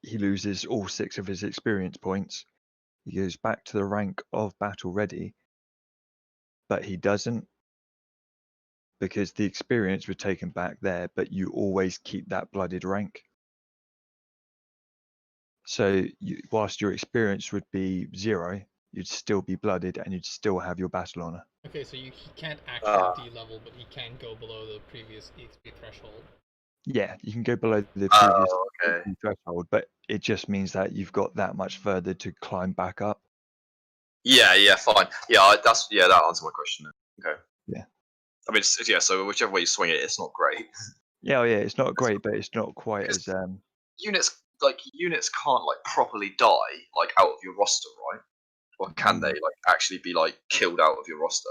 he loses all 6 of his experience points. He goes back to the rank of battle ready, but he doesn't, because the experience was taken back there, but you always keep that blooded rank. So whilst your experience would be 0, you'd still be blooded and you'd still have your battle honor. Okay, so he can't actually D-level, but he can go below the previous EXP threshold. Yeah, you can go below the previous threshold, but it just means that you've got that much further to climb back up. Yeah, fine. Yeah, that answers my question. Okay. Yeah. I mean, so whichever way you swing it, it's not great. Yeah, it's not great, but it's not quite as units can't like properly die like out of your roster, right? Or can they like actually be like killed out of your roster?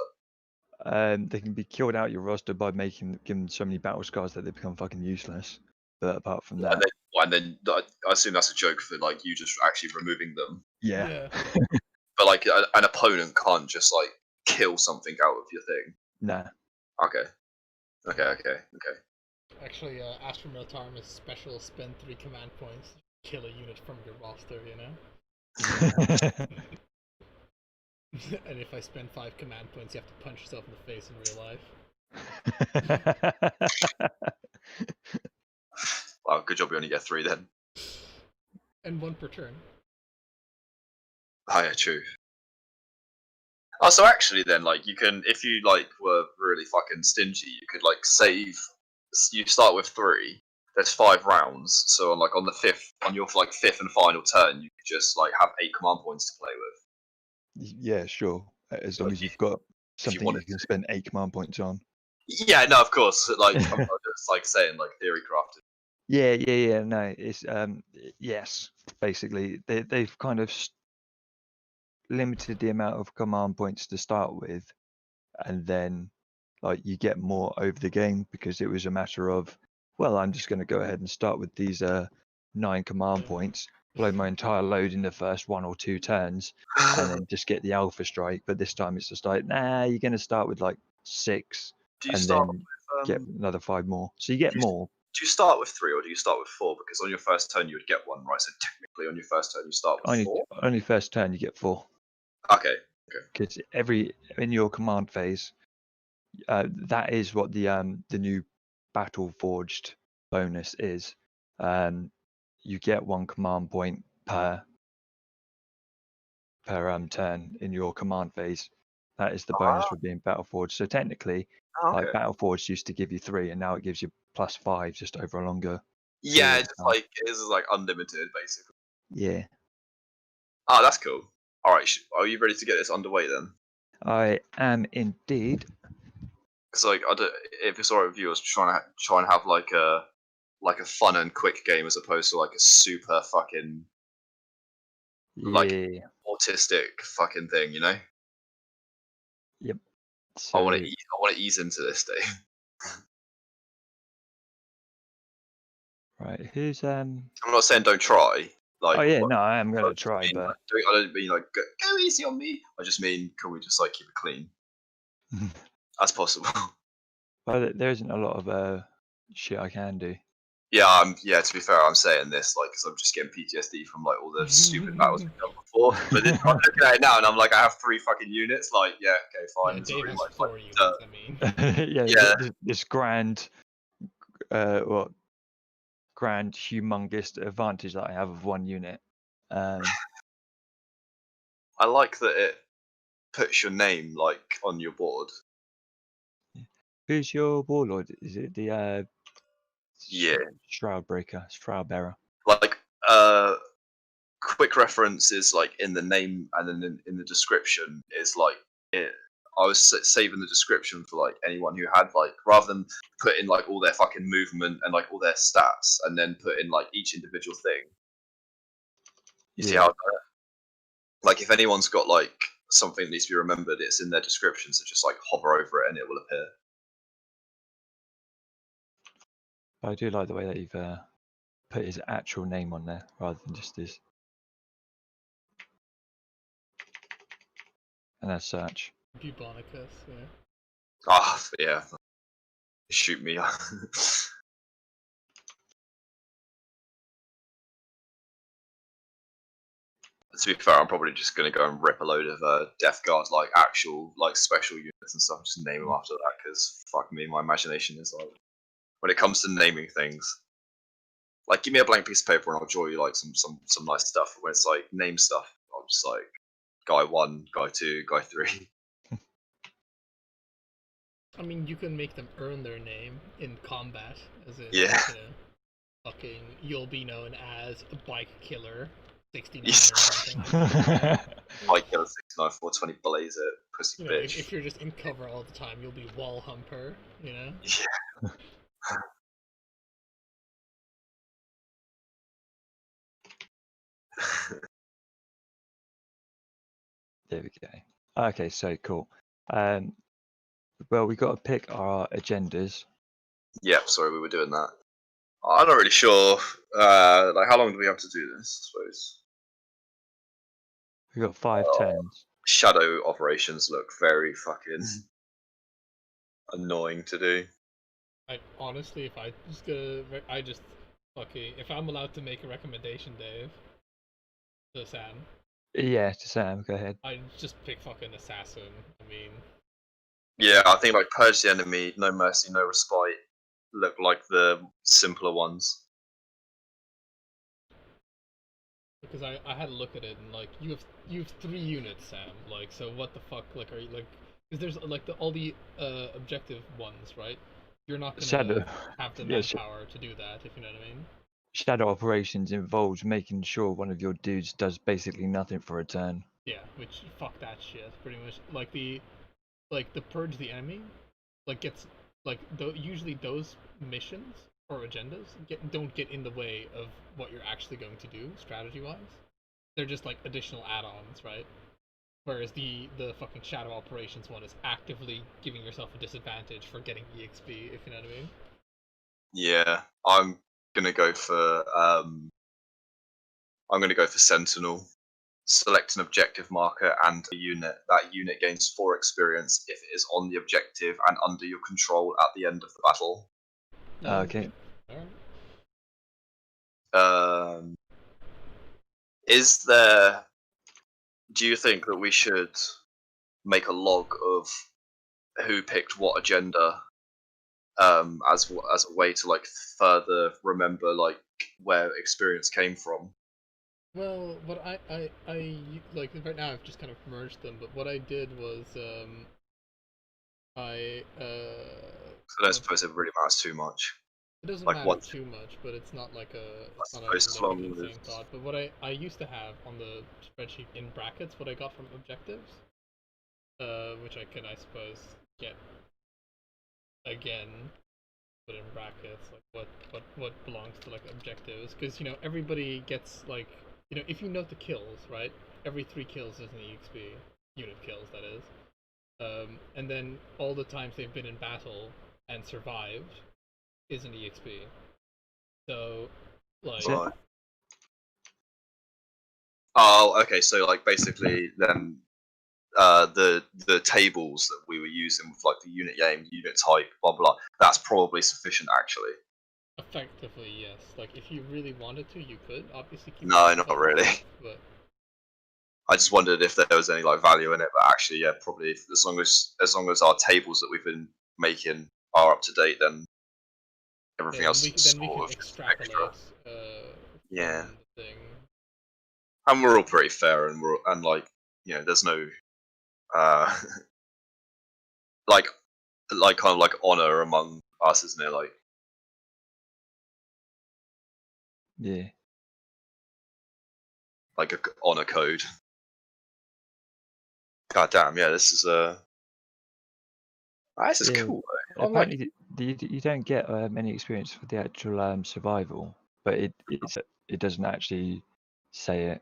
They can be killed out of your roster by giving them so many battle scars that they become fucking useless. But apart from that, and then I assume that's a joke for like you just actually removing them. Yeah. But like an opponent can't just like kill something out of your thing. Nah. Okay. Actually, Astra Militarum is special. Spend 3 command points, kill a unit from your roster. You know. And if I spend 5 command points, you have to punch yourself in the face in real life. Wow, good job we only get 3 then. And 1 per turn. Oh yeah, true. Oh, so actually then, like, you can, if you, like, were really fucking stingy, you could, like, save, you start with 3, there's 5 rounds, so on, like, on the 5th, on your, like, 5th and final turn, you could just, like, have 8 command points to play with. Yeah, sure. As long as you've got something you can spend 8 command points on. Yeah, no, of course. Like, I'm not just like saying like theory crafted. Yeah. No, it's yes. Basically, they've kind of limited the amount of command points to start with, and then like you get more over the game, because it was a matter of, well, I'm just going to go ahead and start with these 9 command points, blow my entire load in the first 1 or 2 turns, and then just get the alpha strike. But this time it's just like, nah, you're going to start with like 6, and then get another 5 more. So you get more. Do you start with 3 or do you start with 4? Because on your first turn you would get 1, right? So technically on your first turn you start with 4. Only first turn you get 4. Okay. Because in your command phase, that is what the new Battle Forged bonus is. You get 1 command point per turn in your command phase. That is the bonus for being Battle Forged. So technically, like Battle Forged used to give you 3, and now it gives you +5 just over a longer. Yeah, it's like unlimited basically. Yeah. Oh, that's cool. All right, are you ready to get this underway then? I am indeed. Because like, if it's alright with you, I was trying to have like a fun and quick game as opposed to like a super fucking like autistic fucking thing, you know? Yep. So... I want to ease into this day. Right, who's I'm not saying don't try. Like, oh yeah, no, I am gonna try, but I don't mean like go easy on me. I just mean, can we just like keep it clean as possible? Well, there isn't a lot of shit I can do. Yeah, yeah. To be fair, I'm saying this like because I'm just getting PTSD from like all the stupid battles we've done before. But then I'm looking at it now and I'm like, I have 3 fucking units. Like, yeah, okay, fine. Yeah, It's Dave already has like 4 units. I mean. Yeah, Yeah. this grand, grand, humongous advantage that I have of 1 unit. I like that it puts your name like on your board. Who's your warlord? Is it the Yeah. Shroud Breaker, Shroud Bearer? Like quick reference is like in the name and then in the description is like it. I was saving the description for like anyone who had like rather than put in like all their fucking movement and like all their stats and then put in like each individual thing. You see how like if anyone's got like something that needs to be remembered, it's in their description, so just like hover over it and it will appear. I do like the way that you've put his actual name on there rather than just his. And as such. Bubonicus, yeah. Ah, yeah. Shoot me. To be fair, I'm probably just gonna go and rip a load of Death Guard, like actual, like special units and stuff. Just name them after that, because fuck me, my imagination is like, when it comes to naming things, like give me a blank piece of paper and I'll draw you like some nice stuff. When it's like name stuff, I'm just like guy 1, guy 2, guy 3. I mean, you can make them earn their name in combat, as in, Yeah. you know, fucking, you'll be known as Bike Killer 69 or something like that. Bike Killer 69 420 Blaze it, pussy You know, bitch. if you're just in cover all the time, you'll be Wall Humper, you know? Yeah. There we go. Okay, so cool. Well, we got to pick our agendas. Yep, sorry, we were doing that. I'm not really sure. Like, how long do we have to do this? I suppose. We got 5 turns. Shadow operations look very fucking annoying to do. I honestly, if if I'm allowed to make a recommendation, Dave, to Sam. Yeah, to Sam, go ahead. I'd just pick fucking Assassin. I mean. Yeah, I think like Purge the Enemy, No Mercy, No Respite look like the simpler ones. Because I had a look at it and like you have 3 units, Sam. Like, so what the fuck? Like, are you like? Because there's like all the objective ones, right? You're not gonna have the manpower to do that, if you know what I mean. Shadow operations involves making sure one of your dudes does basically nothing for a turn. Yeah, which fuck that shit. Pretty much like the Purge the Enemy, like gets like usually those missions or agendas don't get in the way of what you're actually going to do strategy wise. They're just like additional add-ons, right? Whereas the fucking Shadow Operations one is actively giving yourself a disadvantage for getting EXP, if you know what I mean. Yeah, I'm gonna go for Sentinel. Select an objective marker and a unit. That unit gains 4 experience if it is on the objective and under your control at the end of the battle. Okay. Alright. Is there? Do you think that we should make a log of who picked what agenda, as a way to like further remember like where experience came from? Well, what I like right now I've just kind of merged them, but what I did was I I don't suppose it really matters too much. It doesn't matter too much, but it's not like it's not a insane thought. But what I used to have on the spreadsheet in brackets what I got from objectives, which I can I suppose get again, put in brackets like what belongs to like objectives, because you know everybody gets like, you know, if you note the kills, right, every 3 kills is an EXP, unit kills that is, and then all the times they've been in battle and survived is an EXP. So, like. Oh, okay. So, like, basically, then the tables that we were using with like the unit game, unit type, blah blah. That's probably sufficient actually. Effectively, yes. Like if you really wanted to, you could obviously keep. No, not really. But I just wondered if there was any like value in it, but actually, yeah, probably as long as our tables that we've been making are up to date, then everything else is sort of extrapolate. Yeah. The thing. And we're all pretty fair, and like there's no like kind of like honor among us, isn't it? Like Yeah. Like a honor code. God damn, yeah, this is this is cool. Though. Apparently, you don't get any experience for the actual survival, but it doesn't actually say it.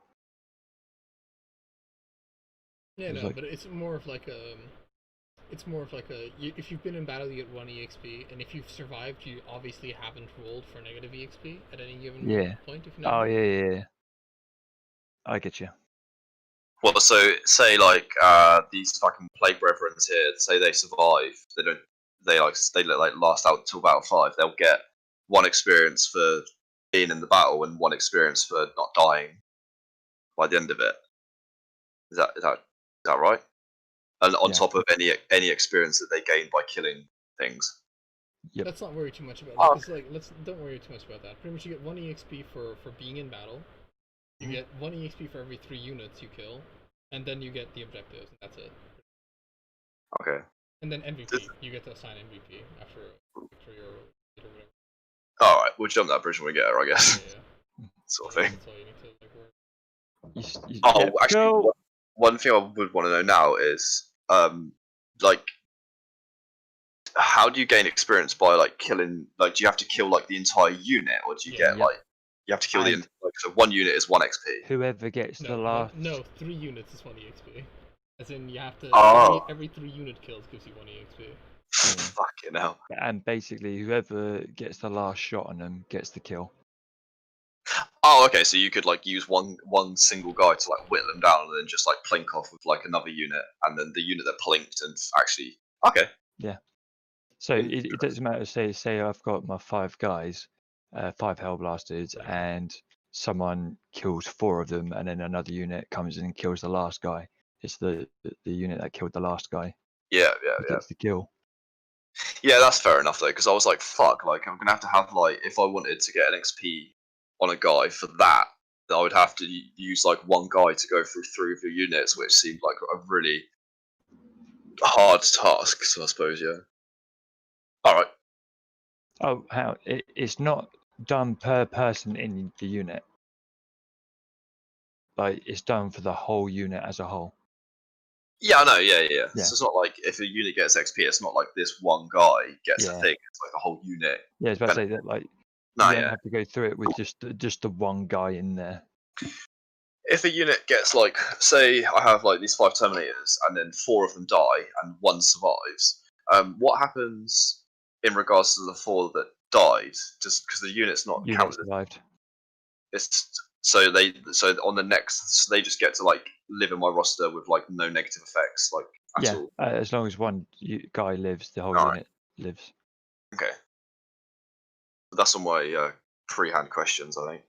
Yeah, no, but it's more of like a. It's more of like if you've been in battle, you get 1 EXP, and if you've survived, you obviously haven't rolled for negative EXP at any given point. If you know. Oh yeah. I get you. Well, so say like these fucking plague brethren here, say they survive, they last out till battle 5. They'll get 1 experience for being in the battle and 1 experience for not dying by the end of it. Is that right? And on top of any experience that they gain by killing things. Yep. Let's not worry too much about that. Don't worry too much about that. Pretty much, you get 1 EXP for being in battle. You get 1 EXP for every 3 units you kill, and then you get the objectives, and that's it. Okay. And then MVP. You get to assign MVP after victory or whatever. Alright, we'll jump that bridge when we get there, I guess. Yeah. Sort of thing. That's all you need to work. Actually, one thing I would want to know now is, like, how do you gain experience by like killing? Like, do you have to kill like the entire unit, or do you get like you have to kill so 1 unit is 1 XP? Whoever gets the last. No, 3 units is 1 EXP. As in, you have to. Every 3 unit kills gives you 1 EXP. Fucking hell. And basically, whoever gets the last shot on them gets the kill. Oh, okay. So you could like use one single guy to like whittle them down, and then just like plink off with like another unit, and then the unit that plinked and actually. Okay. Yeah. So it doesn't matter. Say I've got my 5 guys, 5 Hellblasters, and someone kills 4 of them, and then another unit comes in and kills the last guy. It's the unit that killed the last guy. Yeah. Gets the kill. Yeah, that's fair enough though, because I was like, fuck, like I'm gonna have to have like if I wanted to get an XP on a guy for that, I would have to use like 1 guy to go through 3 of your units, which seemed like a really hard task. So I suppose, yeah. All right. Oh, how it's not done per person in the unit. Like it's done for the whole unit as a whole. Yeah, I know. Yeah. So it's not like if a unit gets XP, it's not like this 1 guy gets a thing. It's like a whole unit. Yeah, I was about to say that. Like, you don't have to go through it with just the 1 guy in there. If a unit gets like, say, I have like these 5 Terminators, and then 4 of them die, and 1 survives. What happens in regards to the 4 that died? Just because the unit's not counted. Survived. It's so on the next, so they just get to like live in my roster with like no negative effects, like at all. As long as 1 guy lives, the whole unit lives. Okay. That's on my pre-hand questions, I think.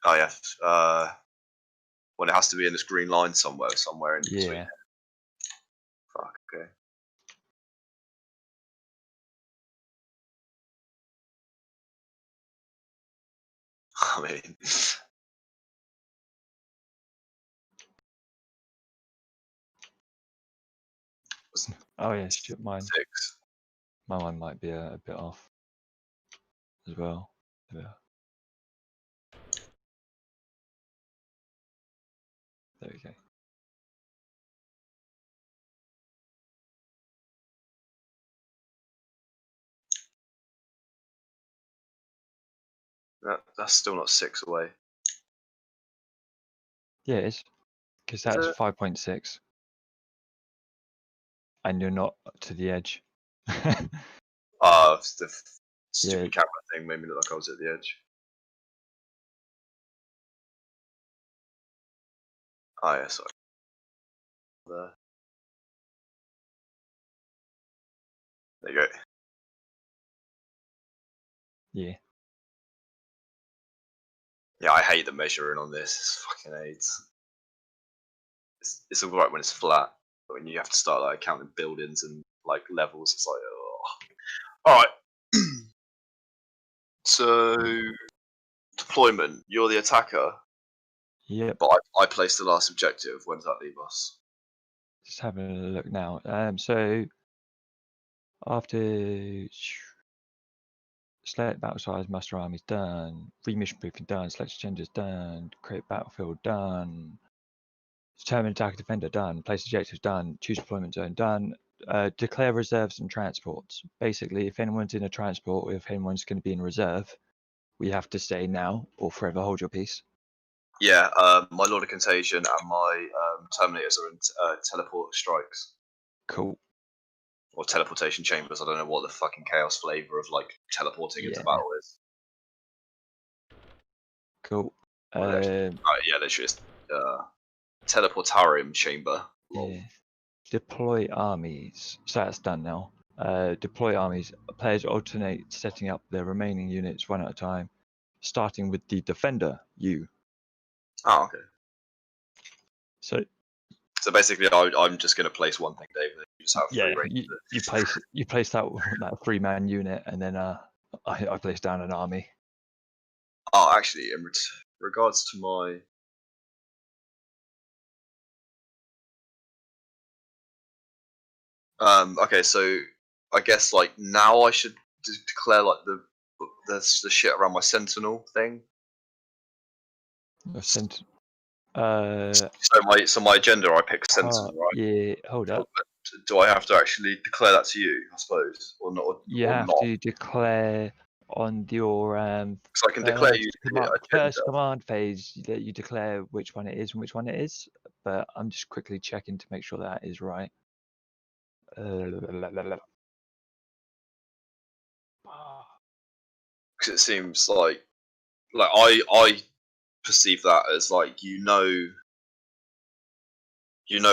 Oh yeah. Well, it has to be in this green line somewhere in between. Yeah. Fuck. Okay. I mean. Oh yeah, shit, mine. 6. Mine might be a bit off as well. Yeah. There we go. That's still not 6 away. Yeah, it is. Because that's 5.6. And you're not to the edge. The stupid camera thing made me look like I was at the edge. Oh yeah, sorry. There you go. Yeah. Yeah, I hate the measuring on this. It's fucking AIDS. It's alright when it's flat, but when you have to start like counting buildings and like levels, it's like, oh. All right. So deployment. You're the attacker. Yep. But I placed the last objective. When does that leave us? Just having a look now. So after select battle size, muster armies done, remission briefing done, select genders done, create battlefield done, determine attacker defender done, place objectives done, choose deployment zone done, declare reserves and transports. Basically, if anyone's in a transport or if anyone's going to be in reserve, we have to say now or forever hold your peace. Yeah, my Lord of Contagion and my Terminators are in teleport strikes. Cool. Or teleportation chambers. I don't know what the fucking chaos flavor of like teleporting into battle is. Cool. Yeah, literally just teleportarium chamber. Yeah. Deploy armies. So that's done now. Deploy armies. Players alternate setting up their remaining units one at a time, starting with the defender, you. Oh, okay. So basically, I'm just going to place one thing, David. You just have free range. You place that 3-man unit, and then I place down an army. Oh, actually, in regards to my okay, so I guess like now I should declare like the shit around my sentinel thing. So my agenda, I pick sentinel, right? Yeah, hold up. Do I have to actually declare that to you, I suppose, or not? You have to declare on your so I can declare you first command phase that you declare which one it is and which one it is. But I'm just quickly checking to make sure that is right. Because it seems like I perceive that as like you know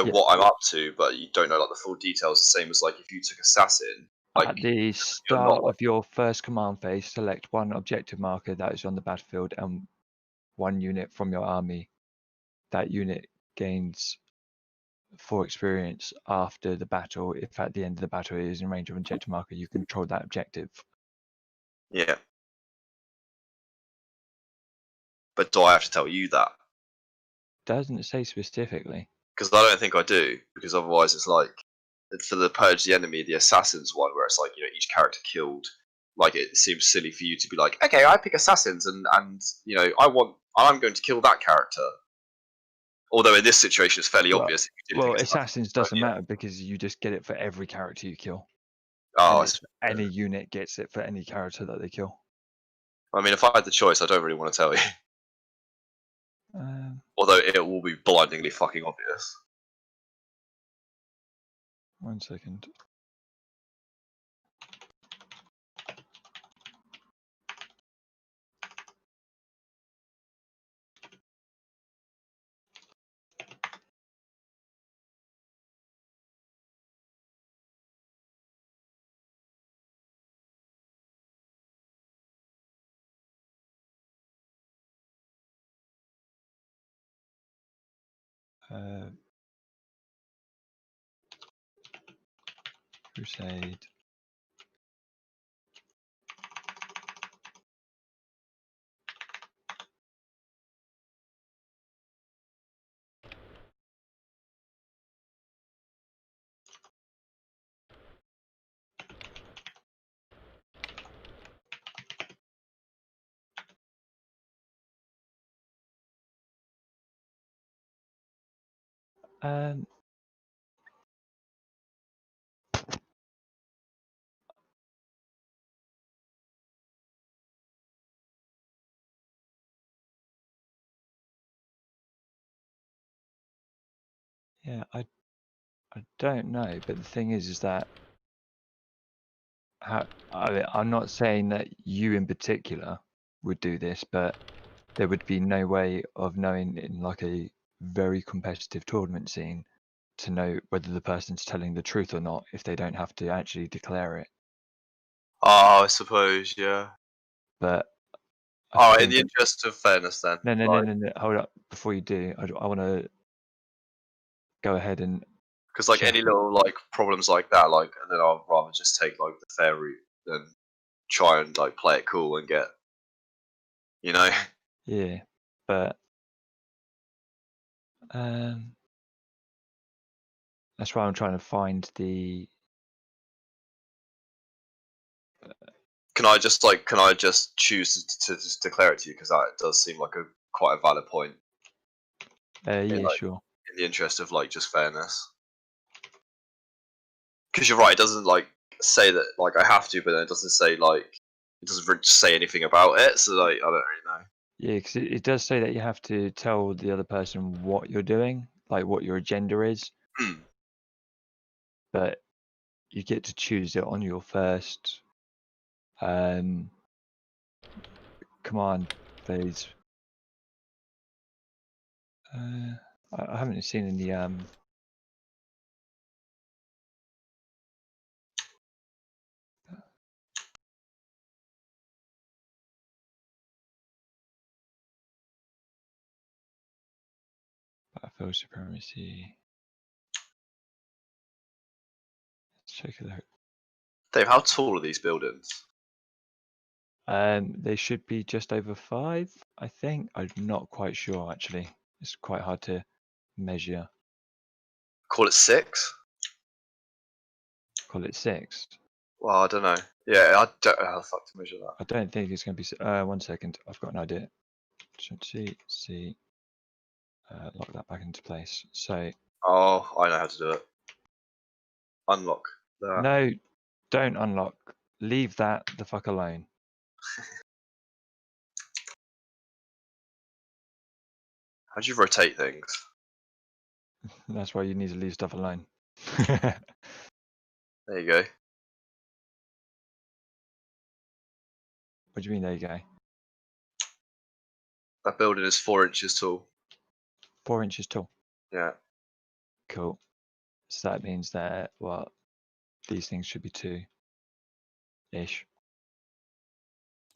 what I'm up to, but you don't know like the full details. The same as like if you took assassin. Like, at the start of your first command phase, select one objective marker that is on the battlefield and one unit from your army. That unit gains 4 experience after the battle. If at the end of the battle it is in range of an objective marker, you control that objective. Yeah. But do I have to tell you that? Doesn't it say specifically? Because I don't think I do. Because otherwise, it's like for the purge the enemy, the assassins one, where it's like each character killed. Like it seems silly for you to be like, okay, I pick assassins, and I'm going to kill that character. Although in this situation, it's fairly obvious. Well, assassins doesn't matter because you just get it for every character you kill. Oh, any unit gets it for any character that they kill. I mean, if I had the choice, I don't really want to tell you. Although it will be blindingly fucking obvious. 1 second. Crusade. Yeah, I don't know, but the thing is that I'm not saying that you in particular would do this, but there would be no way of knowing in like a very competitive tournament scene to know whether the person's telling the truth or not if they don't have to actually declare it. Oh, I suppose, yeah. But Alright, in the interest of fairness then. No, hold up. Before you do, I want to go ahead and... Because, like, any little, like, problems like that, like, then I'd rather just take, like, the fair route than try and, like, play it cool and get, you know? Yeah, but... that's why I'm trying to find the... Can I just choose to just declare it to you? Because that does seem like quite a valid point. Yeah, like, sure. In the interest of, like, just fairness. Because you're right, it doesn't, like, say that, like, I have to, but then it doesn't say, like, it doesn't say anything about it, so, like, I don't really know. Yeah, because it does say that you have to tell the other person what you're doing, like what your agenda is. But you get to choose it on your first command phase. I haven't seen any battlefield supremacy. Let's check it out. Dave, how tall are these buildings? They should be just over 5, I think. I'm not quite sure actually. It's quite hard to measure. Call it 6? Call it 6. Well, I don't know. Yeah, I don't know how the fuck to measure that. I don't think it's going to be. 1 second. I've got an idea. See. Lock that back into place. So. Oh, I know how to do it. Unlock that. No, don't unlock. Leave that the fuck alone. How do you rotate things? That's why you need to leave stuff alone. There you go. What do you mean, there you go? That building is 4 inches tall. 4 inches tall? Yeah. Cool. So that means that, well, these things should be 2-ish.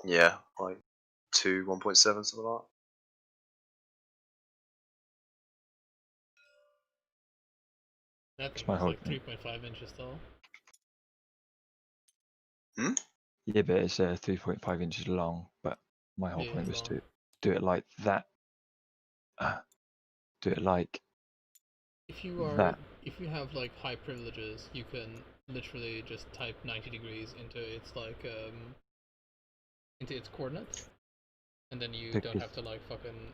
Yeah, like 2, 1.7, something like that. That thing is like 3.5 inches tall. Yeah, but it's 3.5 inches long. But my whole point was to do it like that. Do it like if you are that. If you have like high privileges, you can literally just type 90 degrees into its like into its coordinates, and then you don't have to like fucking.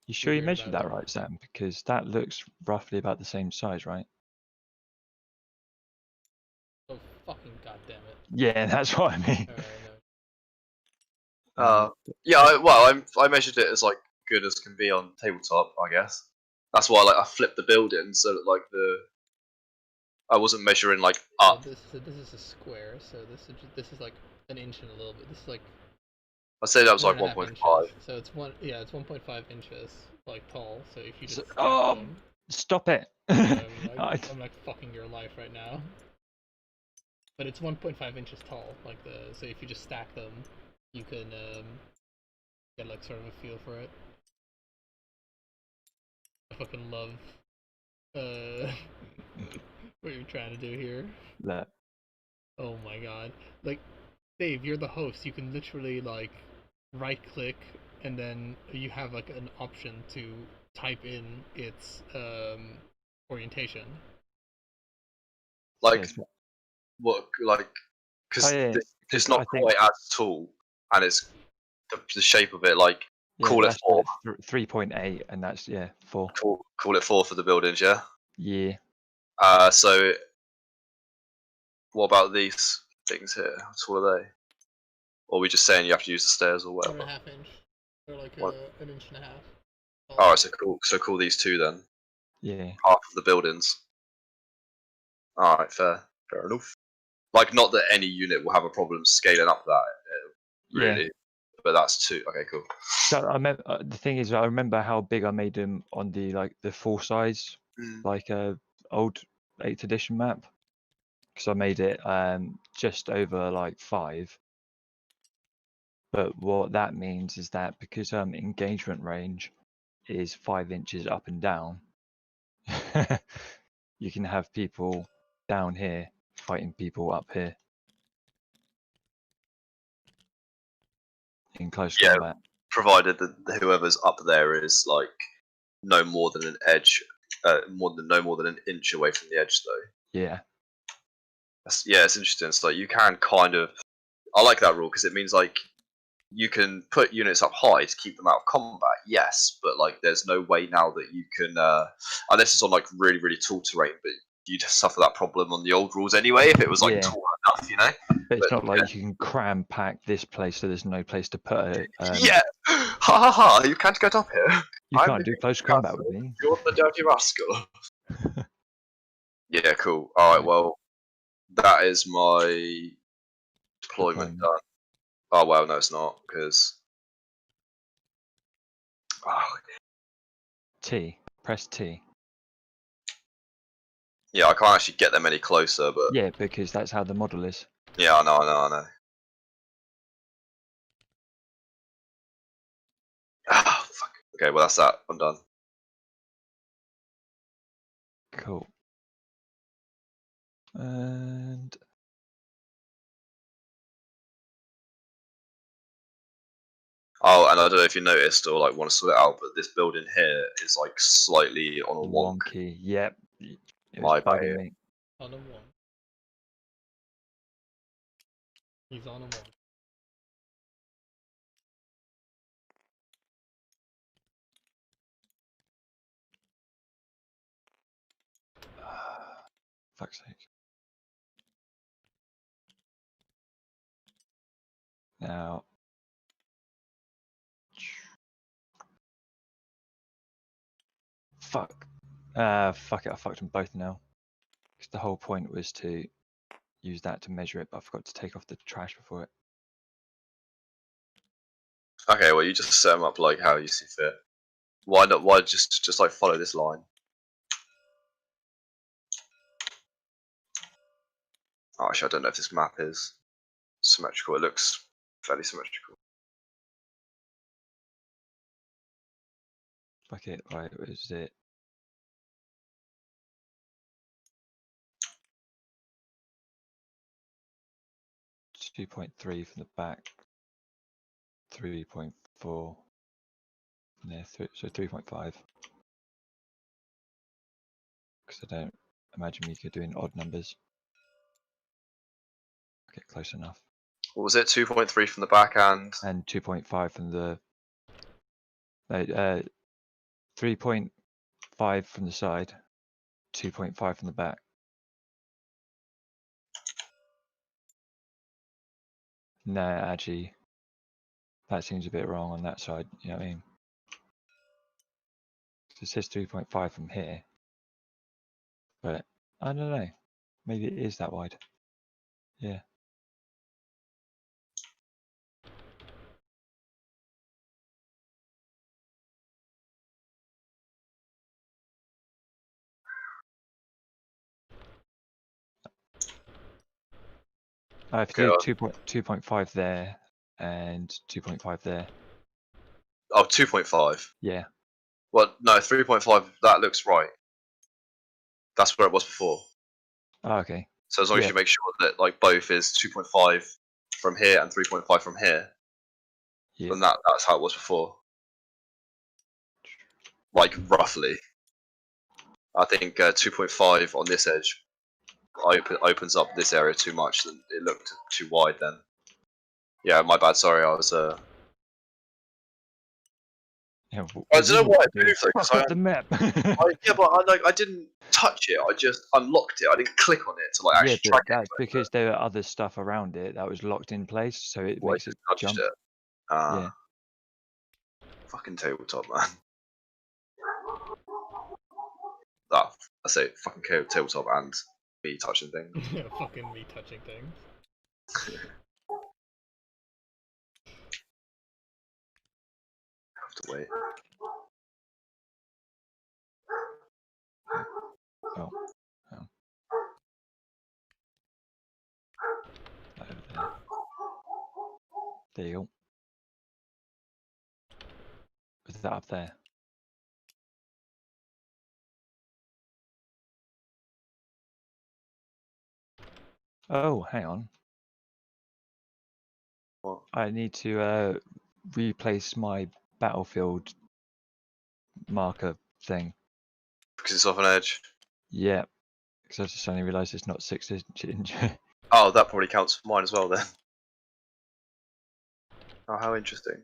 You sure you measured that right, Sam? Because that looks roughly about the same size, right? Oh fucking goddamn it! Yeah, that's what I mean. Yeah, I measured it as like good as can be on tabletop, I guess. That's why I flipped the building so that like I wasn't measuring like up. So this is a square, so this is like an inch and a little bit. This is like. I'd say that was like 1.5. So it's 1.5 inches like tall. So if you just stop it! I'm like fucking your life right now. But it's 1.5 inches tall, like so if you just stack them, you can get like sort of a feel for it. I fucking love what you're trying to do here. That. Oh my god. Like, Dave, you're the host. You can literally like right click and then you have like an option to type in its orientation. Like what? Like because it's not quite as tall, and it's the shape of it. Like call it 4. 3.8, and that's 4. Call it 4 for the buildings, yeah. Yeah. So what about these things here? How tall are they? Or are we just saying you have to use the stairs or whatever? 1.5 inch, or like an inch and a half. Alright, so cool. So call these 2 then. Yeah. Half of the buildings. Alright, fair enough. Like, not that any unit will have a problem scaling up that, really. but that's 2. Okay, cool. So I remember the thing is, I remember how big I made them on the full size, like old 8th edition map, because I made it just over like 5. But what that means is that because engagement range is 5 inches up and down, you can have people down here fighting people up here in close combat. Provided that whoever's up there is like no more than an edge, no more than an inch away from the edge, though. Yeah. Yeah, it's interesting. It's like you can kind of. I like that rule because it means like you can put units up high to keep them out of combat. Yes, but like there's no way now that you can, unless it's on like really really tall terrain. But you'd suffer that problem on the old rules anyway if it was like tall enough, you know. But it's not like you can cram pack this place so there's no place to put it. Yeah, ha ha ha! You can't get up here. You can't do close combat with me. You're the dirty rascal. Yeah, cool. All right, well, that is my deployment done. Oh well, no, it's not because. T. Press T. Yeah, I can't actually get them any closer, but. Yeah, because that's how the model is. Yeah, I know. Ah, fuck. Okay, well that's that. I'm done. Cool. And oh, and I don't know if you noticed or like want to sort it out, but this building here is like slightly on a wonky. Yep. My bad. On a 1. He's on a 1. Fuck's sake. Now. Fuck. Fuck it, I fucked them both now. Because the whole point was to use that to measure it, but I forgot to take off the trash before it. Okay, well you just set them up like how you see fit. Why not? Why just like follow this line? Oh, actually, I don't know if this map is symmetrical. It looks fairly symmetrical. Fuck it, right, was it? It's 2.3 from the back, 3.4 from there, so 3.5. Because I don't imagine me doing odd numbers. Okay, close enough. What was it? 2.3 from the back and 2.5 from the 3.5 from the side, 2.5 from the back. No, actually, that seems a bit wrong on that side. You know what I mean? It says 3.5 from here, but I don't know. Maybe it is that wide. Yeah. I have to do 2.5 there and 2.5 there. oh, 2.5. Yeah. Well, no, 3.5. That looks right. That's where it was before. Oh, okay. So as long as you make sure that like both is 2.5 from here and 3.5 from here, then that's how it was before. Like roughly. I think 2.5 on this edge opens up this area too much. Then it looked too wide. Then. Yeah, my bad. Sorry, I was. Yeah, I don't know why I moved though. Fuck the map. Yeah, but I didn't touch it. I just unlocked it. I didn't click on it to like actually track it. Because there were other stuff around it that was locked in place, so it makes it jump. Yeah. Fucking tabletop, man. I say fucking tabletop and me touching things. Yeah, fucking me touching things. have to wait. Oh. Over there. There you go. Is that up there? Oh, hang on. What? I need to replace my battlefield marker thing. Because it's off an edge. Yeah, because I just suddenly realised it's not 6 inch. Oh, that probably counts for mine as well then. Oh, how interesting.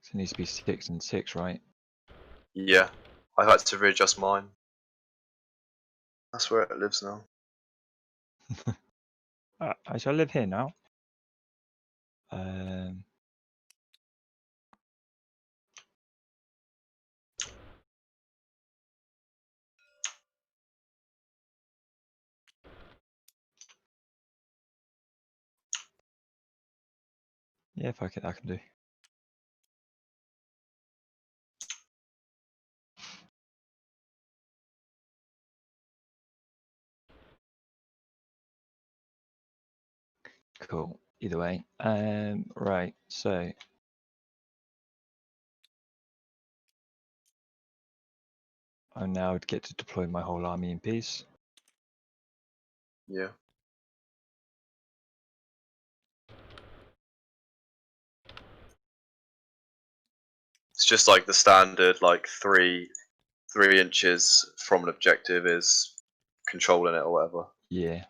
So it needs to be 6 and 6, right? Yeah, I've had to readjust mine. That's where it lives now. I shall live here now. Um, yeah, fuck it, I can do. Cool. Either way. Right, so I now get to deploy my whole army in peace. Yeah. It's just like the standard, like 3 inches from an objective is controlling it or whatever. Yeah.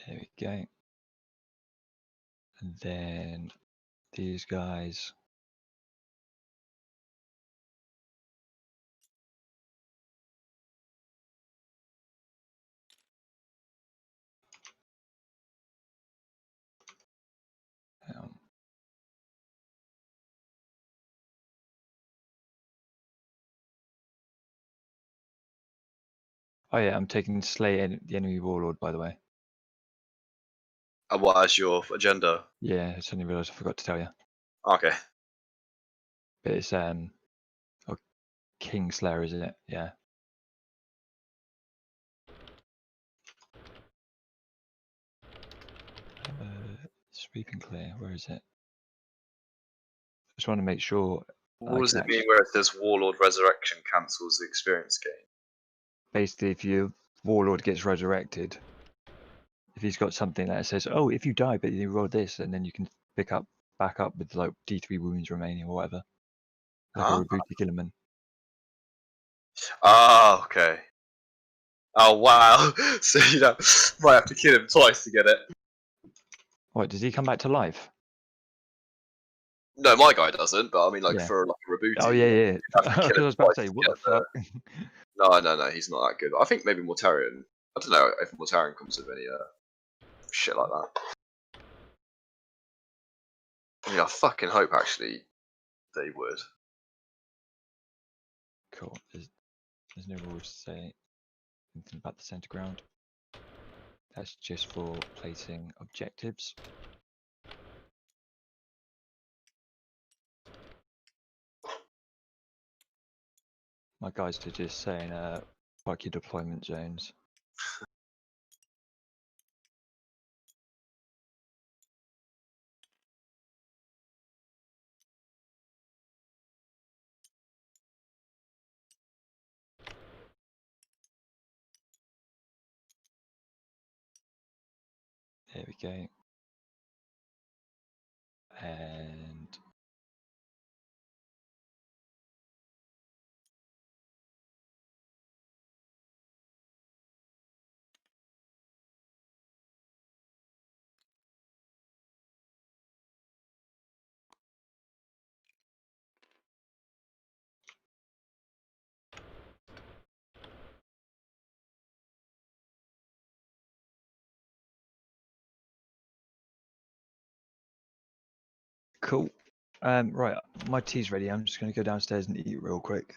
There we go. And then these guys. Oh yeah, I'm taking Slay the enemy warlord, by the way. And what as your agenda? Yeah, I suddenly realised I forgot to tell you. Okay. But it's oh, Kingslayer, isn't it? Yeah. Sweeping clear. Where is it? Just want to make sure. What does it mean where it says Warlord Resurrection cancels the experience gain? Basically, if your warlord gets resurrected, if he's got something that says, "Oh, if you die, but you roll this," and then you can back up with like D3 wounds remaining or whatever, like a Rabuti Gilliman. Ah, okay. Oh wow! So you know, might have to kill him twice to get it. What, does he come back to life? No, my guy doesn't. But I mean, like Yeah. for like a Rabuti. Oh yeah. Because I was about to say, what the fuck? No, he's not that good. I think maybe Mortarion. I don't know if Mortarion comes with any shit like that. I mean, I fucking hope actually they would. Cool. There's no rules to say anything about the center ground. That's just for placing objectives. My guys are just saying, fuck your deployment zones. There we go. And cool. Right, my tea's ready. I'm just going to go downstairs and eat real quick.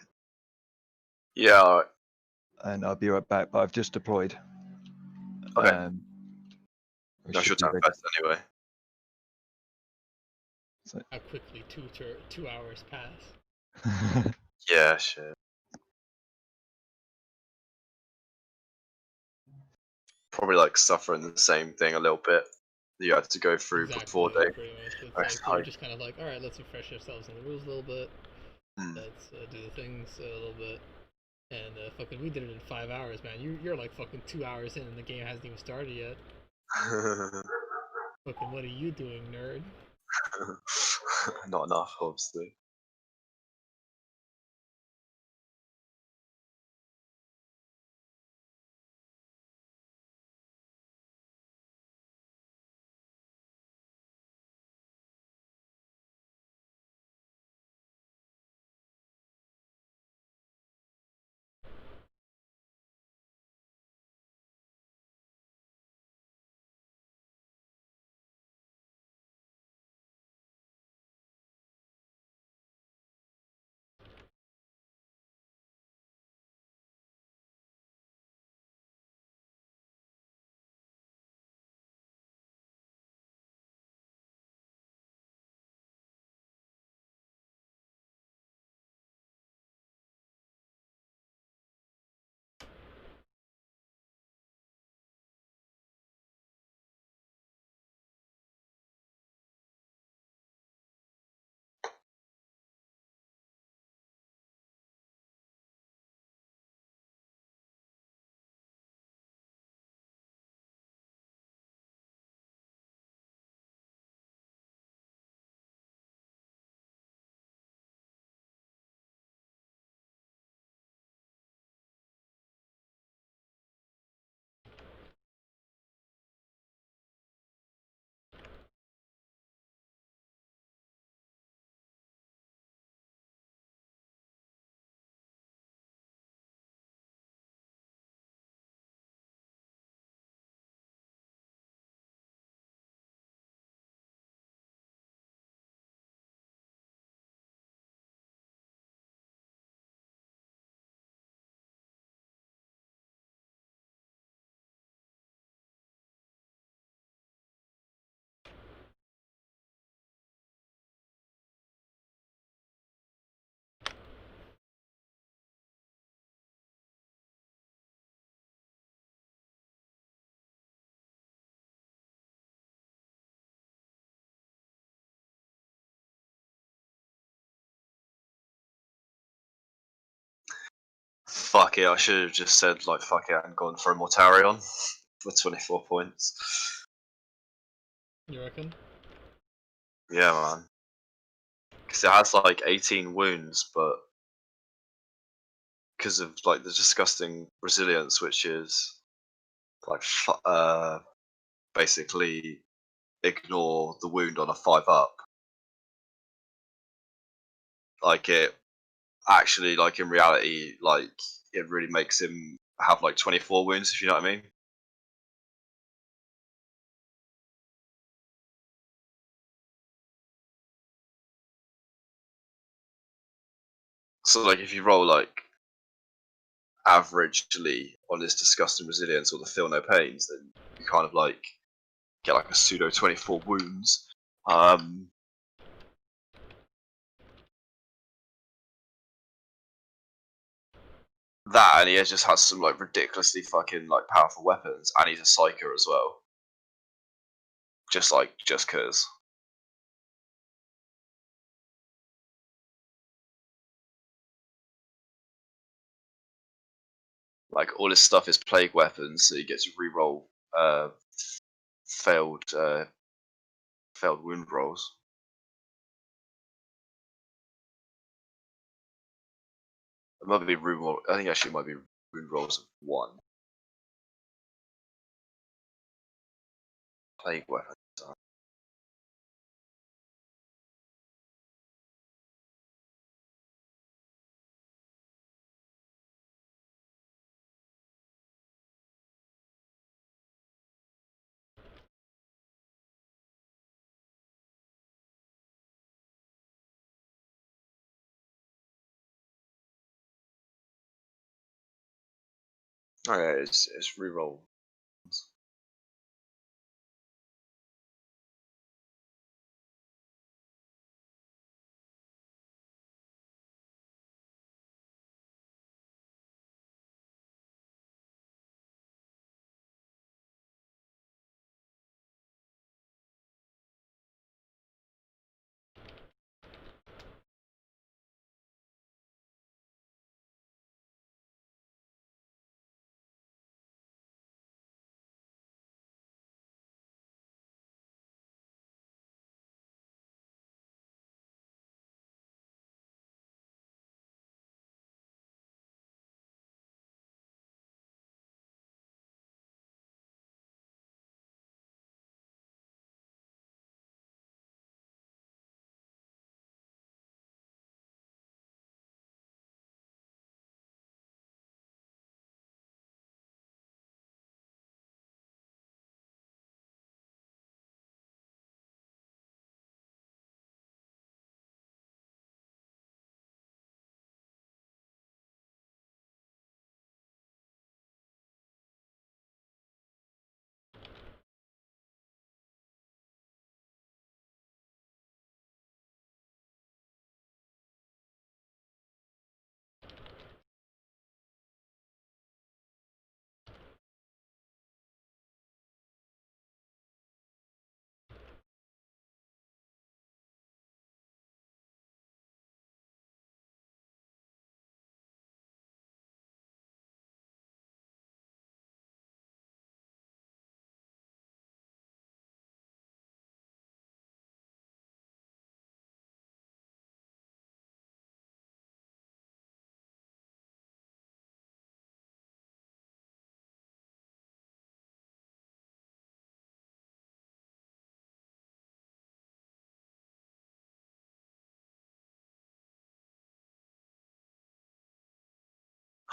Yeah, alright. And I'll be right back. But I've just deployed. Okay. We That's your should be time ready. best anyway. So, How quickly 2 hours pass. Yeah, shit. Probably like suffering the same thing a little bit. You had to go through Exactly, before yeah, they. pretty much. It's like, you're just kind of like, alright, let's refresh ourselves on the rules a little bit. Let's do the things a little bit. And fucking, we did it in 5 hours, man. You're like fucking 2 hours in and the game hasn't even started yet. Fucking, what are you doing, nerd? Not enough, obviously. Fuck it, I should have just said like fuck it and gone for a Mortarion for 24 points. You reckon? Yeah, man. Because it has like 18 wounds, but because of like the disgusting resilience, which is like basically ignore the wound on a 5-up. Like it actually, like in reality, like it really makes him have like 24 wounds, if you know what I mean. So like if you roll like averagely on this disgusting resilience or the feel no pains, then you kind of like get like a pseudo 24 wounds. That and he just has some like ridiculously fucking like powerful weapons, and he's a psyker as well. Just cause. Like all his stuff is plague weapons, so you get to reroll failed wound rolls. It might be room roll. I think actually it might be room rolls of 1. Play weapons. Oh yeah, it's reroll.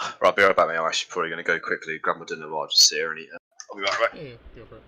Right, I'll be right back, mate. I'm actually probably going to go quickly grab my dinner while I just sit here and eat it. I'll be right back. Yeah, go for it.